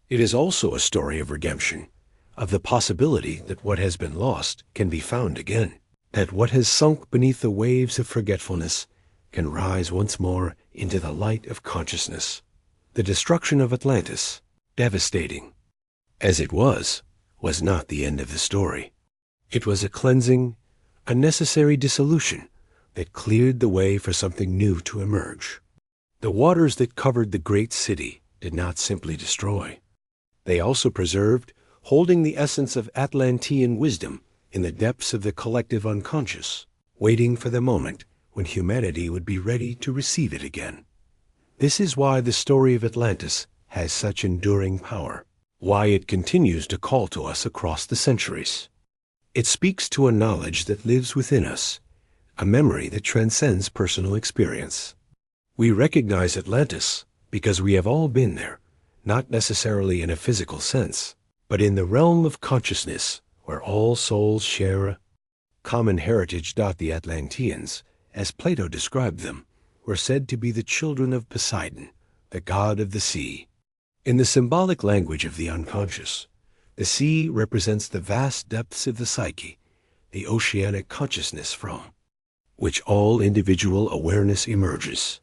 It is also a story of redemption, of the possibility that what has been lost can be found again, that what has sunk beneath the waves of forgetfulness can rise once more into the light of consciousness. The destruction of Atlantis, devastating as it was not the end of the story. It was a cleansing, a necessary dissolution that cleared the way for something new to emerge. The waters that covered the great city did not simply destroy. They also preserved, holding the essence of Atlantean wisdom in the depths of the collective unconscious, waiting for the moment when humanity would be ready to receive it again. This is why the story of Atlantis has such enduring power, why it continues to call to us across the centuries. It speaks to a knowledge that lives within us, a memory that transcends personal experience. We recognize Atlantis because we have all been there, not necessarily in a physical sense, but in the realm of consciousness where all souls share a common heritage. The Atlanteans, as Plato described them, were said to be the children of Poseidon, the god of the sea. In the symbolic language of the unconscious, the sea represents the vast depths of the psyche, the oceanic consciousness from which all individual awareness emerges.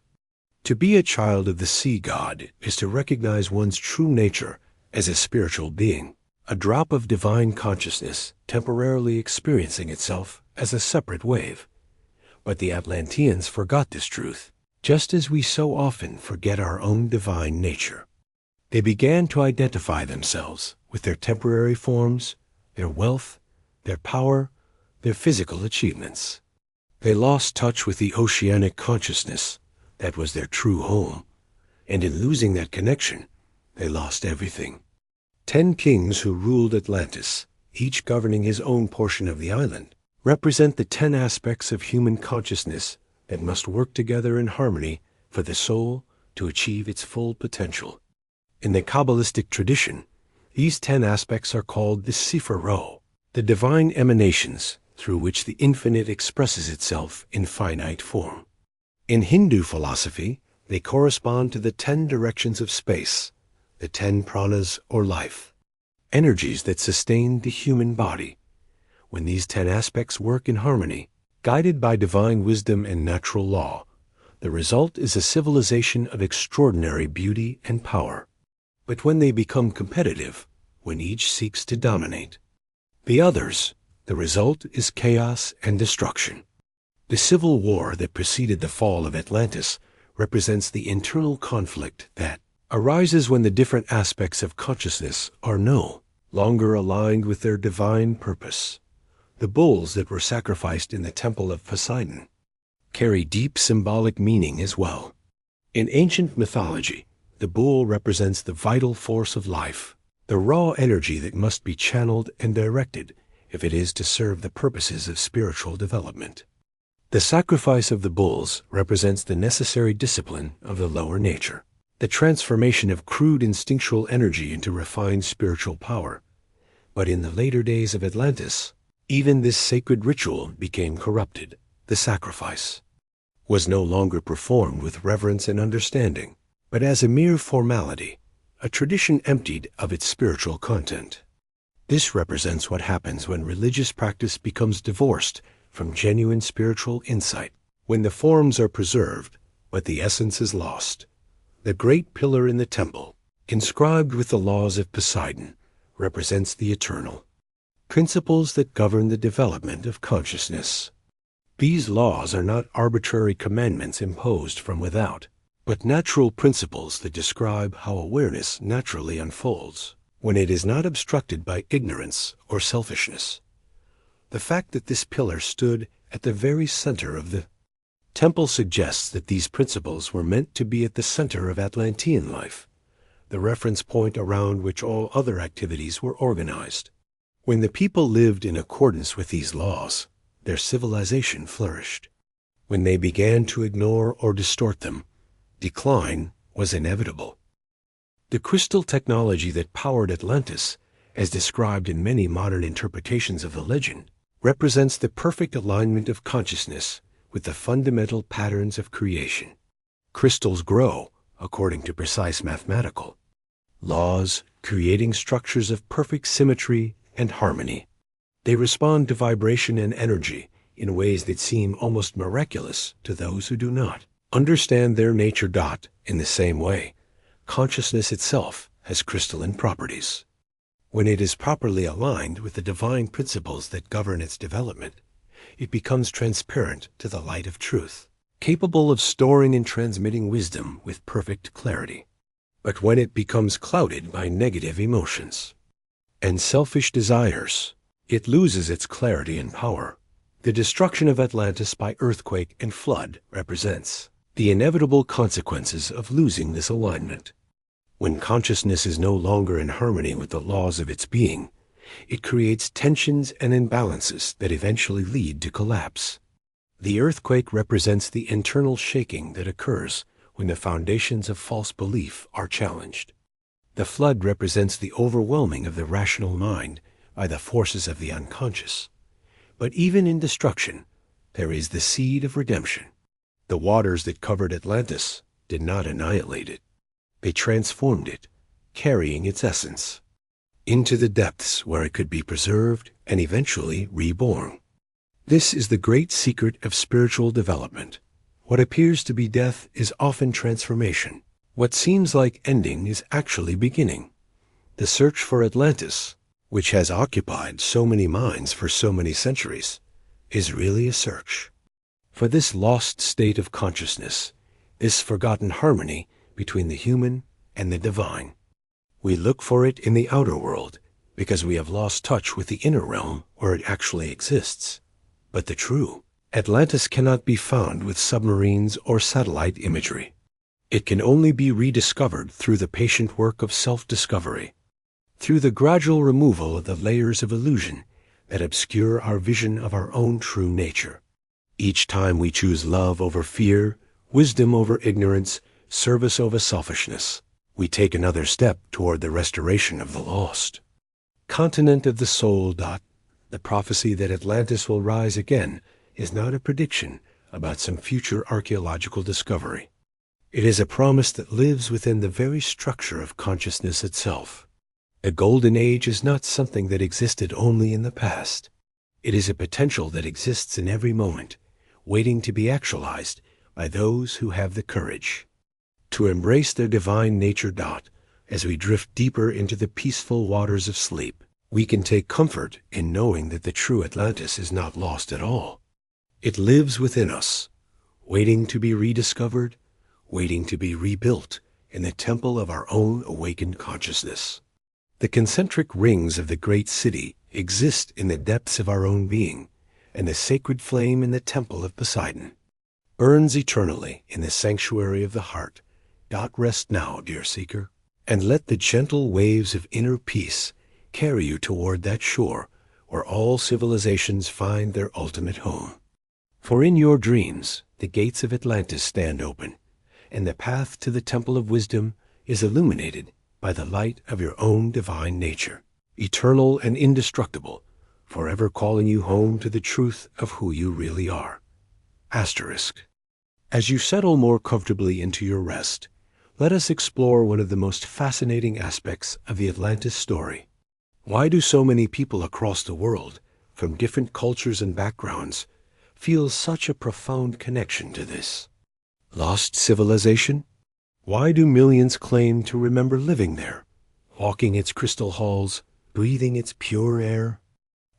To be a child of the sea god is to recognize one's true nature as a spiritual being, a drop of divine consciousness temporarily experiencing itself as a separate wave. But the Atlanteans forgot this truth, just as we so often forget our own divine nature. They began to identify themselves with their temporary forms, their wealth, their power, their physical achievements. They lost touch with the oceanic consciousness that was their true home, and in losing that connection, they lost everything. 10 kings who ruled Atlantis, each governing his own portion of the island, represent the 10 aspects of human consciousness that must work together in harmony for the soul to achieve its full potential. In the Kabbalistic tradition, these 10 aspects are called the Sephirot, the divine emanations through which the infinite expresses itself in finite form. In Hindu philosophy, they correspond to the 10 directions of space, the 10 pranas or life, energies that sustain the human body. When these 10 aspects work in harmony, guided by divine wisdom and natural law, The result is a civilization of extraordinary beauty and power. But when they become competitive, when each seeks to dominate the others, the result is chaos and destruction. The civil war that preceded the fall of Atlantis represents the internal conflict that arises when the different aspects of consciousness are no longer aligned with their divine purpose. The bulls that were sacrificed in the temple of Poseidon carry deep symbolic meaning as well. In ancient mythology, the bull represents the vital force of life, the raw energy that must be channeled and directed if it is to serve the purposes of spiritual development. The sacrifice of the bulls represents the necessary discipline of the lower nature, the transformation of crude instinctual energy into refined spiritual power. But in the later days of Atlantis, even this sacred ritual became corrupted. The sacrifice was no longer performed with reverence and understanding, but as a mere formality, a tradition emptied of its spiritual content. This represents what happens when religious practice becomes divorced from genuine spiritual insight, when the forms are preserved, but the essence is lost. The great pillar in the temple, inscribed with the laws of Poseidon, represents the eternal principles that govern the development of consciousness. These laws are not arbitrary commandments imposed from without, but natural principles that describe how awareness naturally unfolds when it is not obstructed by ignorance or selfishness. The fact that this pillar stood at the very center of the temple suggests that these principles were meant to be at the center of Atlantean life, the reference point around which all other activities were organized. When the people lived in accordance with these laws, their civilization flourished. When they began to ignore or distort them, decline was inevitable. The crystal technology that powered Atlantis, as described in many modern interpretations of the legend, represents the perfect alignment of consciousness with the fundamental patterns of creation. Crystals grow according to precise mathematical laws, creating structures of perfect symmetry and harmony. They respond to vibration and energy in ways that seem almost miraculous to those who do not understand their nature. In the same way, consciousness itself has crystalline properties. When it is properly aligned with the divine principles that govern its development, it becomes transparent to the light of truth, capable of storing and transmitting wisdom with perfect clarity. But when it becomes clouded by negative emotions and selfish desires, it loses its clarity and power. The destruction of Atlantis by earthquake and flood represents the inevitable consequences of losing this alignment. When consciousness is no longer in harmony with the laws of its being, it creates tensions and imbalances that eventually lead to collapse. The earthquake represents the internal shaking that occurs when the foundations of false belief are challenged. The flood represents the overwhelming of the rational mind by the forces of the unconscious. But even in destruction, there is the seed of redemption. The waters that covered Atlantis did not annihilate it. They transformed it, carrying its essence into the depths where it could be preserved and eventually reborn. This is the great secret of spiritual development. What appears to be death is often transformation. What seems like ending is actually beginning. The search for Atlantis, which has occupied so many minds for so many centuries, is really a search for this lost state of consciousness, this forgotten harmony between the human and the divine. We look for it in the outer world because we have lost touch with the inner realm where it actually exists. But the true Atlantis cannot be found with submarines or satellite imagery. It can only be rediscovered through the patient work of self-discovery, through the gradual removal of the layers of illusion that obscure our vision of our own true nature. Each time we choose love over fear, wisdom over ignorance, service over selfishness, we take another step toward the restoration of the lost continent of the soul. The prophecy that Atlantis will rise again is not a prediction about some future archaeological discovery. It is a promise that lives within the very structure of consciousness itself. A golden age is not something that existed only in the past. It is a potential that exists in every moment, waiting to be actualized by those who have the courage to embrace their divine nature. As we drift deeper into the peaceful waters of sleep, we can take comfort in knowing that the true Atlantis is not lost at all. It lives within us, waiting to be rediscovered, waiting to be rebuilt in the temple of our own awakened consciousness. The concentric rings of the great city exist in the depths of our own being, and the sacred flame in the temple of Poseidon burns eternally in the sanctuary of the heart. Rest now, dear seeker, and let the gentle waves of inner peace carry you toward that shore where all civilizations find their ultimate home. For in your dreams, the gates of Atlantis stand open, and the path to the Temple of Wisdom is illuminated by the light of your own divine nature, eternal and indestructible, forever calling you home to the truth of who you really are. As you settle more comfortably into your rest, let us explore one of the most fascinating aspects of the Atlantis story. Why do so many people across the world, from different cultures and backgrounds, feel such a profound connection to this lost civilization? Why do millions claim to remember living there, walking its crystal halls, breathing its pure air?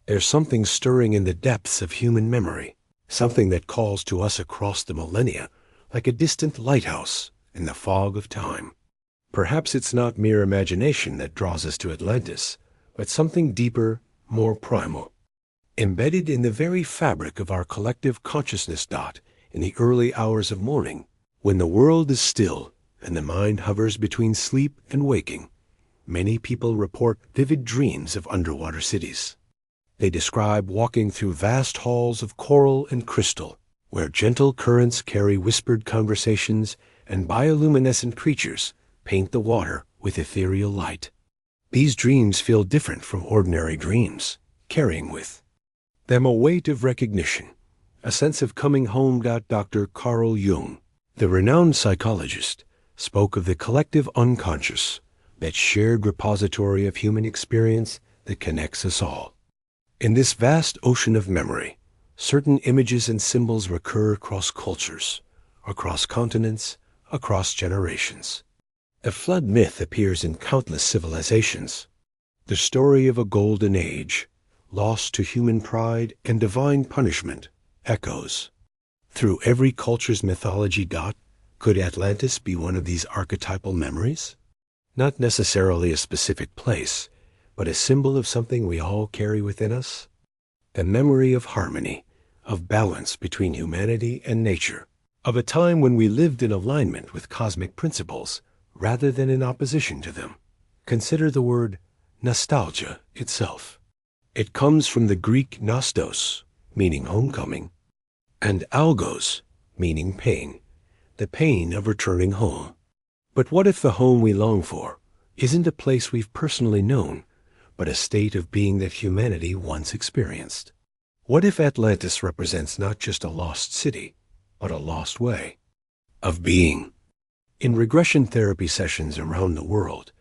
There's something stirring in the depths of human memory, something that calls to us across the millennia like a distant lighthouse in the fog of time. Perhaps it's not mere imagination that draws us to Atlantis, but something deeper, more primal, embedded in the very fabric of our collective consciousness. In the early hours of morning, when the world is still and the mind hovers between sleep and waking, many people report vivid dreams of underwater cities. They describe walking through vast halls of coral and crystal, where gentle currents carry whispered conversations and bioluminescent creatures paint the water with ethereal light. These dreams feel different from ordinary dreams, carrying with them a weight of recognition, a sense of coming home. Dr. Carl Jung, the renowned psychologist, spoke of the collective unconscious, that shared repository of human experience that connects us all. In this vast ocean of memory, certain images and symbols recur across cultures, across continents, across generations. The flood myth appears in countless civilizations, the story of a golden age, lost to human pride and divine punishment, echoes through every culture's mythology. Could Atlantis be one of these archetypal memories? Not necessarily a specific place, but a symbol of something we all carry within us? The memory of harmony, of balance between humanity and nature, of a time when we lived in alignment with cosmic principles rather than in opposition to them. Consider the word nostalgia itself. It comes from the Greek nostos, meaning homecoming, and algos, meaning pain, the pain of returning home. But what if the home we long for isn't a place we've personally known, but a state of being that humanity once experienced? What if Atlantis represents not just a lost city, but a lost way of being? In regression therapy sessions around the world,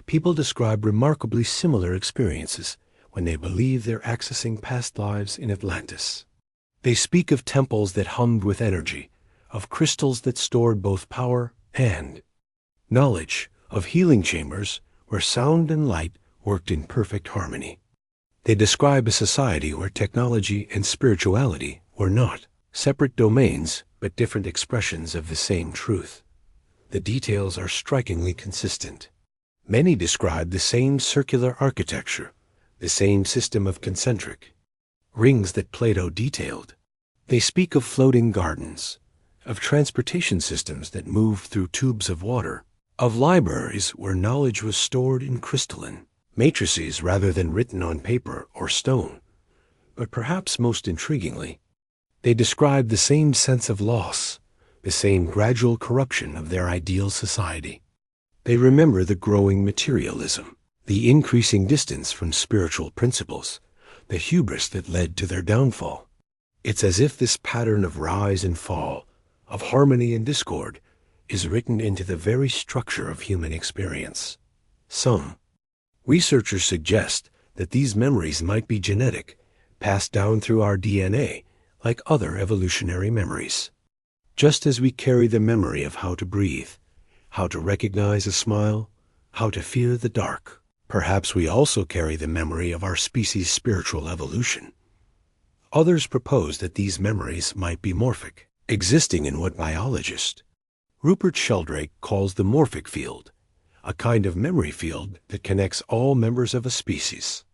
people describe remarkably similar experiences when they believe they're accessing past lives in Atlantis. They speak of temples that hummed with energy, of crystals that stored both power and knowledge, of healing chambers where sound and light worked in perfect harmony. They describe a society where technology and spirituality were not separate domains, but different expressions of the same truth. The details are strikingly consistent. Many describe the same circular architecture, the same system of concentric rings that Plato detailed. They speak of floating gardens, of transportation systems that moved through tubes of water, of libraries where knowledge was stored in crystalline matrices rather than written on paper or stone. But perhaps most intriguingly, they describe the same sense of loss, the same gradual corruption of their ideal society. They remember the growing materialism, the increasing distance from spiritual principles, the hubris that led to their downfall. It's as if this pattern of rise and fall, of harmony and discord, is written into the very structure of human experience. Some researchers suggest that these memories might be genetic, passed down through our DNA, like other evolutionary memories. Just as we carry the memory of how to breathe, how to recognize a smile, how to fear the dark, perhaps we also carry the memory of our species' spiritual evolution. Others propose that these memories might be morphic, existing in what biologist Rupert Sheldrake calls the morphic field, a kind of memory field that connects all members of a species.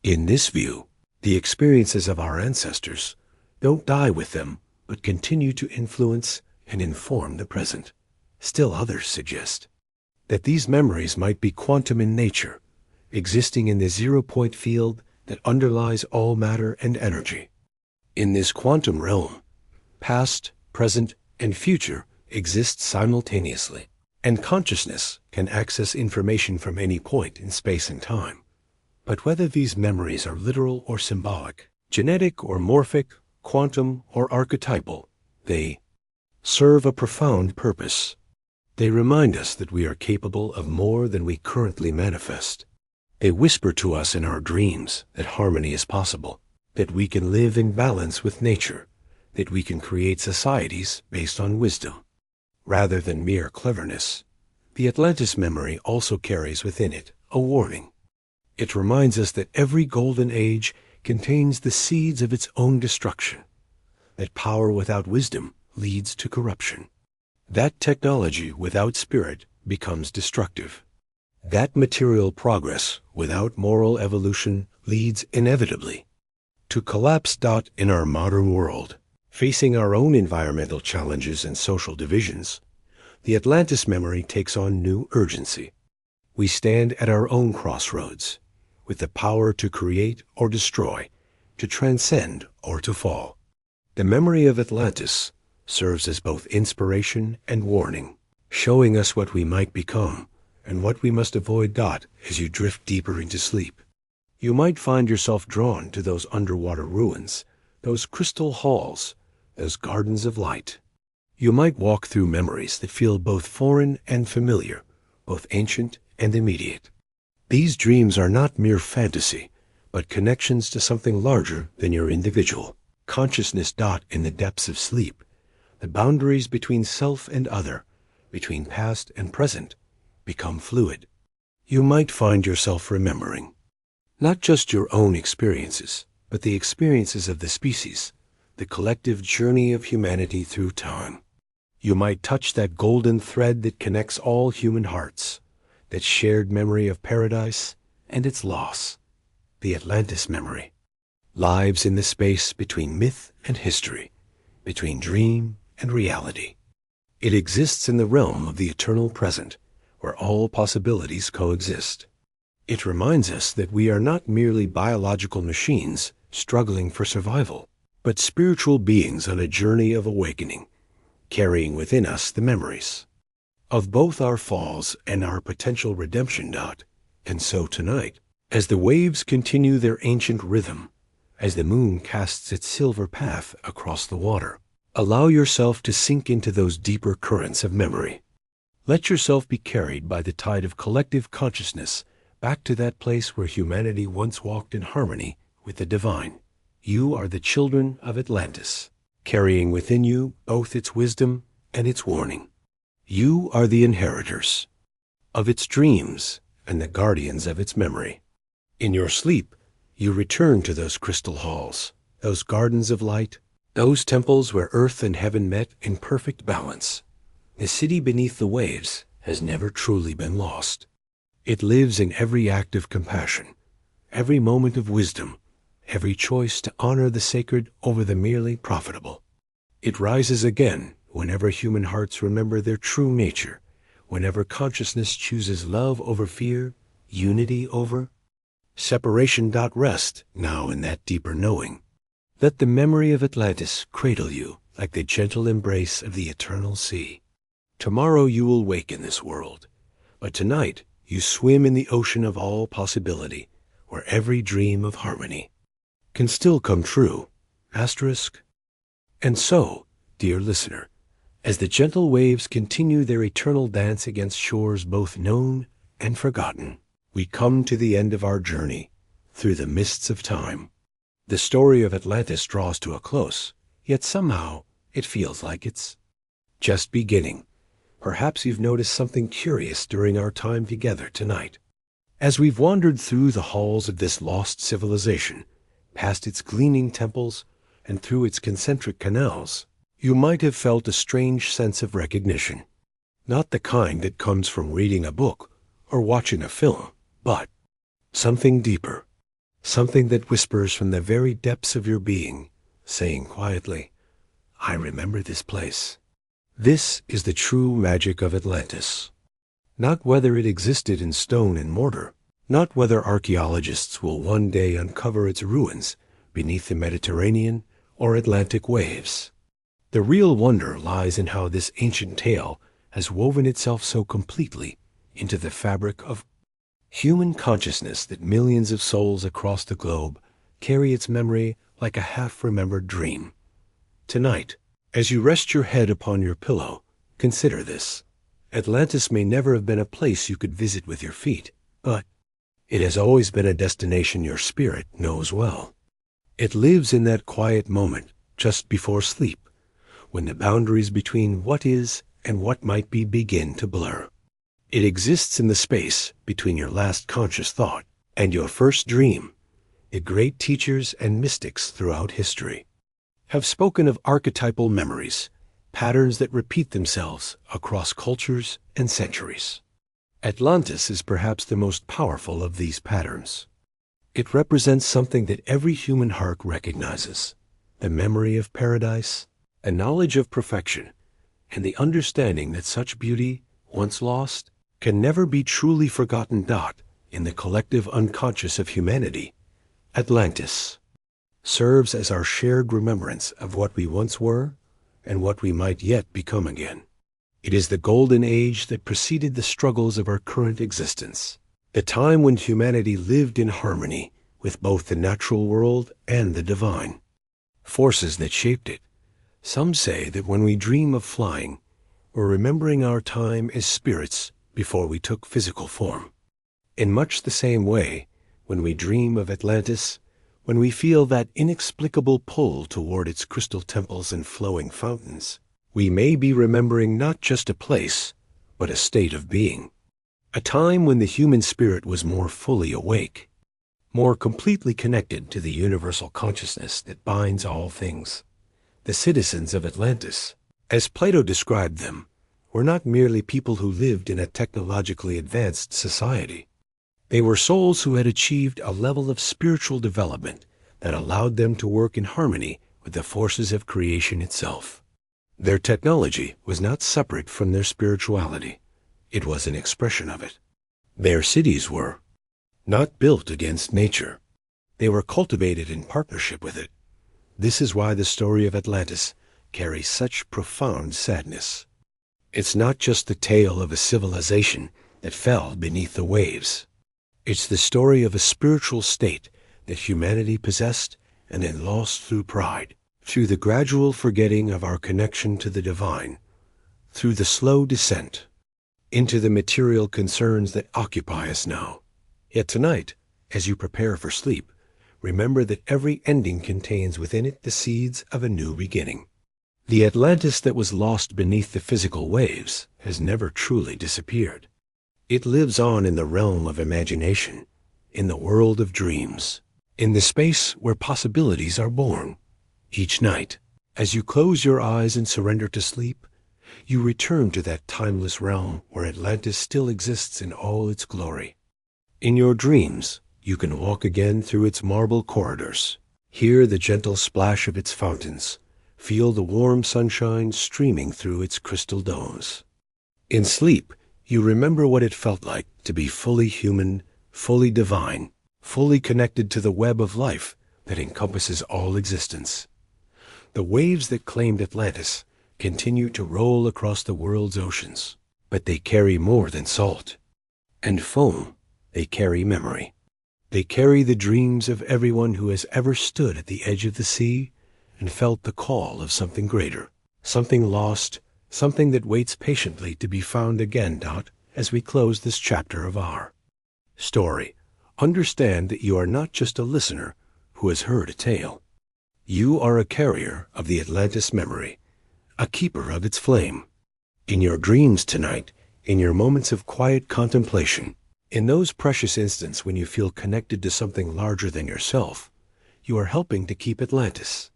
In this view, the experiences of our ancestors don't die with them, but continue to influence and inform the present. Still others suggest that these memories might be quantum in nature, existing in the zero-point field that underlies all matter and energy. In this quantum realm, past, present, and future exist simultaneously, and consciousness can access information from any point in space and time. But whether these memories are literal or symbolic, genetic or morphic, quantum or archetypal, they serve a profound purpose. They remind us that we are capable of more than we currently manifest. They whisper to us in our dreams that harmony is possible, that we can live in balance with nature, that we can create societies based on wisdom, rather than mere cleverness. The Atlantis memory also carries within it a warning. It reminds us that every golden age contains the seeds of its own destruction, that power without wisdom leads to corruption, that technology without spirit becomes destructive, that material progress without moral evolution leads inevitably to collapse. In our modern world, facing our own environmental challenges and social divisions, the Atlantis memory takes on new urgency. We stand at our own crossroads, with the power to create or destroy, to transcend or to fall. The memory of Atlantis serves as both inspiration and warning, showing us what we might become and what we must avoid. As you drift deeper into sleep, you might find yourself drawn to those underwater ruins, those crystal halls, those gardens of light. You might walk through memories that feel both foreign and familiar, both ancient and immediate. These dreams are not mere fantasy, but connections to something larger than your individual consciousness. In the depths of sleep, the boundaries between self and other, between past and present, become fluid. You might find yourself remembering not just your own experiences, but the experiences of the species, the collective journey of humanity through time. You might touch that golden thread that connects all human hearts, that shared memory of paradise and its loss, the Atlantis memory. Lives in the space between myth and history, between dream and reality. It exists in the realm of the eternal present, where all possibilities coexist. It reminds us that we are not merely biological machines struggling for survival, but spiritual beings on a journey of awakening, carrying within us the memories of both our falls and our potential redemption. And so tonight, as the waves continue their ancient rhythm, as the moon casts its silver path across the water, allow yourself to sink into those deeper currents of memory. Let yourself be carried by the tide of collective consciousness back to that place where humanity once walked in harmony with the divine. You are the children of Atlantis, carrying within you both its wisdom and its warning. You are the inheritors of its dreams and the guardians of its memory. In your sleep, you return to those crystal halls, those gardens of light, those temples where earth and heaven met in perfect balance. The city beneath the waves has never truly been lost. It lives in every act of compassion, every moment of wisdom, every choice to honor the sacred over the merely profitable. It rises again whenever human hearts remember their true nature, whenever consciousness chooses love over fear, unity over separation. Rest now in that deeper knowing. Let the memory of Atlantis cradle you like the gentle embrace of the eternal sea. Tomorrow you will wake in this world, but tonight you swim in the ocean of all possibility, where every dream of harmony can still come true. And so, dear listener, as the gentle waves continue their eternal dance against shores both known and forgotten, we come to the end of our journey through the mists of time. The story of Atlantis draws to a close, yet somehow it feels like it's just beginning. Perhaps you've noticed something curious during our time together tonight. As we've wandered through the halls of this lost civilization, past its gleaming temples and through its concentric canals, you might have felt a strange sense of recognition. Not the kind that comes from reading a book or watching a film, but something deeper, something that whispers from the very depths of your being, saying quietly, "I remember this place." This is the true magic of Atlantis. Not whether it existed in stone and mortar, not whether archaeologists will one day uncover its ruins beneath the Mediterranean or Atlantic waves. The real wonder lies in how this ancient tale has woven itself so completely into the fabric of human consciousness that millions of souls across the globe carry its memory like a half-remembered dream. Tonight, as you rest your head upon your pillow, consider this. Atlantis may never have been a place you could visit with your feet, but it has always been a destination your spirit knows well. It lives in that quiet moment just before sleep, when the boundaries between what is and what might be begin to blur. It exists in the space between your last conscious thought and your first dream. The great teachers and mystics throughout history have spoken of archetypal memories, patterns that repeat themselves across cultures and centuries. Atlantis is perhaps the most powerful of these patterns. It represents something that every human heart recognizes: the memory of paradise, a knowledge of perfection, and the understanding that such beauty, once lost, can never be truly forgotten. In the collective unconscious of humanity, Atlantis serves as our shared remembrance of what we once were and what we might yet become again. It is the golden age that preceded the struggles of our current existence, the time when humanity lived in harmony with both the natural world and the divine forces that shaped it. Some say that when we dream of flying, we're remembering our time as spirits before we took physical form. In much the same way, when we dream of Atlantis, when we feel that inexplicable pull toward its crystal temples and flowing fountains, we may be remembering not just a place, but a state of being. A time when the human spirit was more fully awake, more completely connected to the universal consciousness that binds all things. The citizens of Atlantis, as Plato described them, were not merely people who lived in a technologically advanced society. They were souls who had achieved a level of spiritual development that allowed them to work in harmony with the forces of creation itself. Their technology was not separate from their spirituality. It was an expression of it. Their cities were not built against nature. They were cultivated in partnership with it. This is why the story of Atlantis carries such profound sadness. It's not just the tale of a civilization that fell beneath the waves. It's the story of a spiritual state that humanity possessed and then lost through pride, through the gradual forgetting of our connection to the divine, through the slow descent into the material concerns that occupy us now. Yet tonight, as you prepare for sleep, remember that every ending contains within it the seeds of a new beginning. The Atlantis that was lost beneath the physical waves has never truly disappeared. It lives on in the realm of imagination, in the world of dreams, in the space where possibilities are born. Each night, as you close your eyes and surrender to sleep, you return to that timeless realm where Atlantis still exists in all its glory. In your dreams, you can walk again through its marble corridors, hear the gentle splash of its fountains, feel the warm sunshine streaming through its crystal domes. In sleep, you remember what it felt like to be fully human, fully divine, fully connected to the web of life that encompasses all existence. The waves that claimed Atlantis continue to roll across the world's oceans, but they carry more than salt and foam. They carry memory. They carry the dreams of everyone who has ever stood at the edge of the sea and felt the call of something greater, something lost, something that waits patiently to be found again. As we close this chapter of our story, understand that you are not just a listener who has heard a tale. You are a carrier of the Atlantis memory, a keeper of its flame, In your dreams tonight, in your moments of quiet contemplation, in those precious instants when you feel connected to something larger than yourself, you are helping to keep Atlantis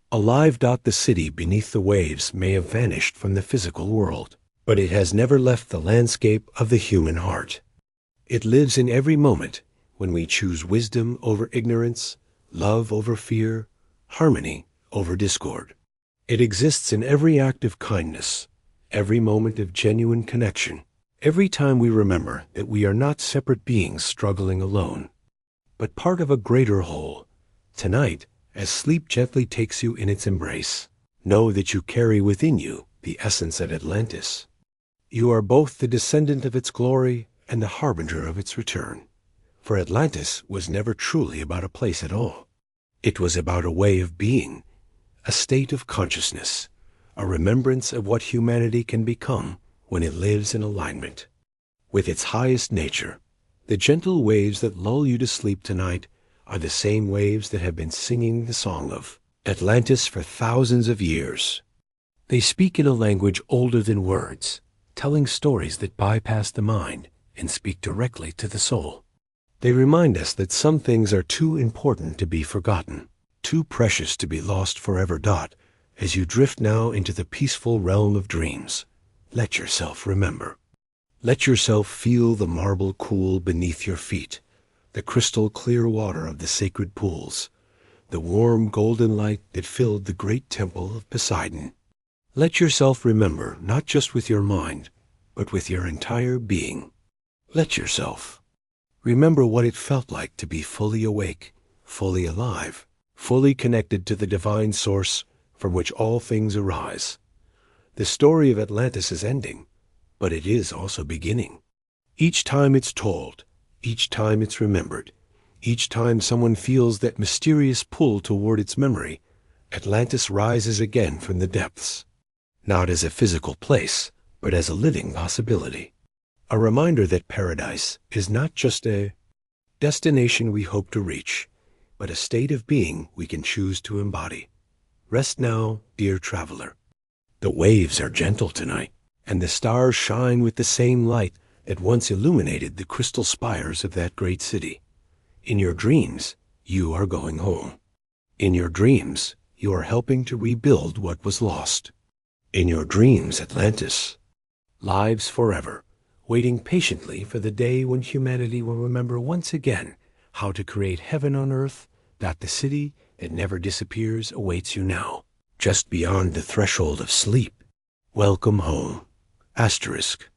alive. The city beneath the waves may have vanished from the physical world, but it has never left the landscape of the human heart. It lives in every moment when we choose wisdom over ignorance, love over fear, harmony over discord. It exists in every act of kindness, every moment of genuine connection, every time we remember that we are not separate beings struggling alone, but part of a greater whole. Tonight, as sleep gently takes you in its embrace, know that you carry within you the essence of Atlantis. You are both the descendant of its glory and the harbinger of its return. For Atlantis was never truly about a place at all. It was about a way of being, a state of consciousness, a remembrance of what humanity can become when it lives in alignment with its highest nature. The gentle waves that lull you to sleep tonight are the same waves that have been singing the song of Atlantis for thousands of years. They speak in a language older than words, telling stories that bypass the mind and speak directly to the soul. They remind us that some things are too important to be forgotten, too precious to be lost forever. As you drift now into the peaceful realm of dreams, let yourself remember. Let yourself feel the marble cool beneath your feet, the crystal clear water of the sacred pools, the warm golden light that filled the great temple of Poseidon. Let yourself remember not just with your mind, but with your entire being. Let yourself remember what it felt like to be fully awake, fully alive, fully connected to the divine source from which all things arise. The story of Atlantis is ending, but it is also beginning. Each time it's told, each time it's remembered, each time someone feels that mysterious pull toward its memory, Atlantis rises again from the depths, not as a physical place, but as a living possibility. A reminder that paradise is not just a destination we hope to reach, but a state of being we can choose to embody. Rest now, dear traveler. The waves are gentle tonight, and the stars shine with the same light that once illuminated the crystal spires of that great city. In your dreams, you are going home. In your dreams, you are helping to rebuild what was lost. In your dreams, Atlantis lives forever, waiting patiently for the day when humanity will remember once again how to create heaven on earth. That the city that never disappears awaits you now, just beyond the threshold of sleep. Welcome home. Asterisk.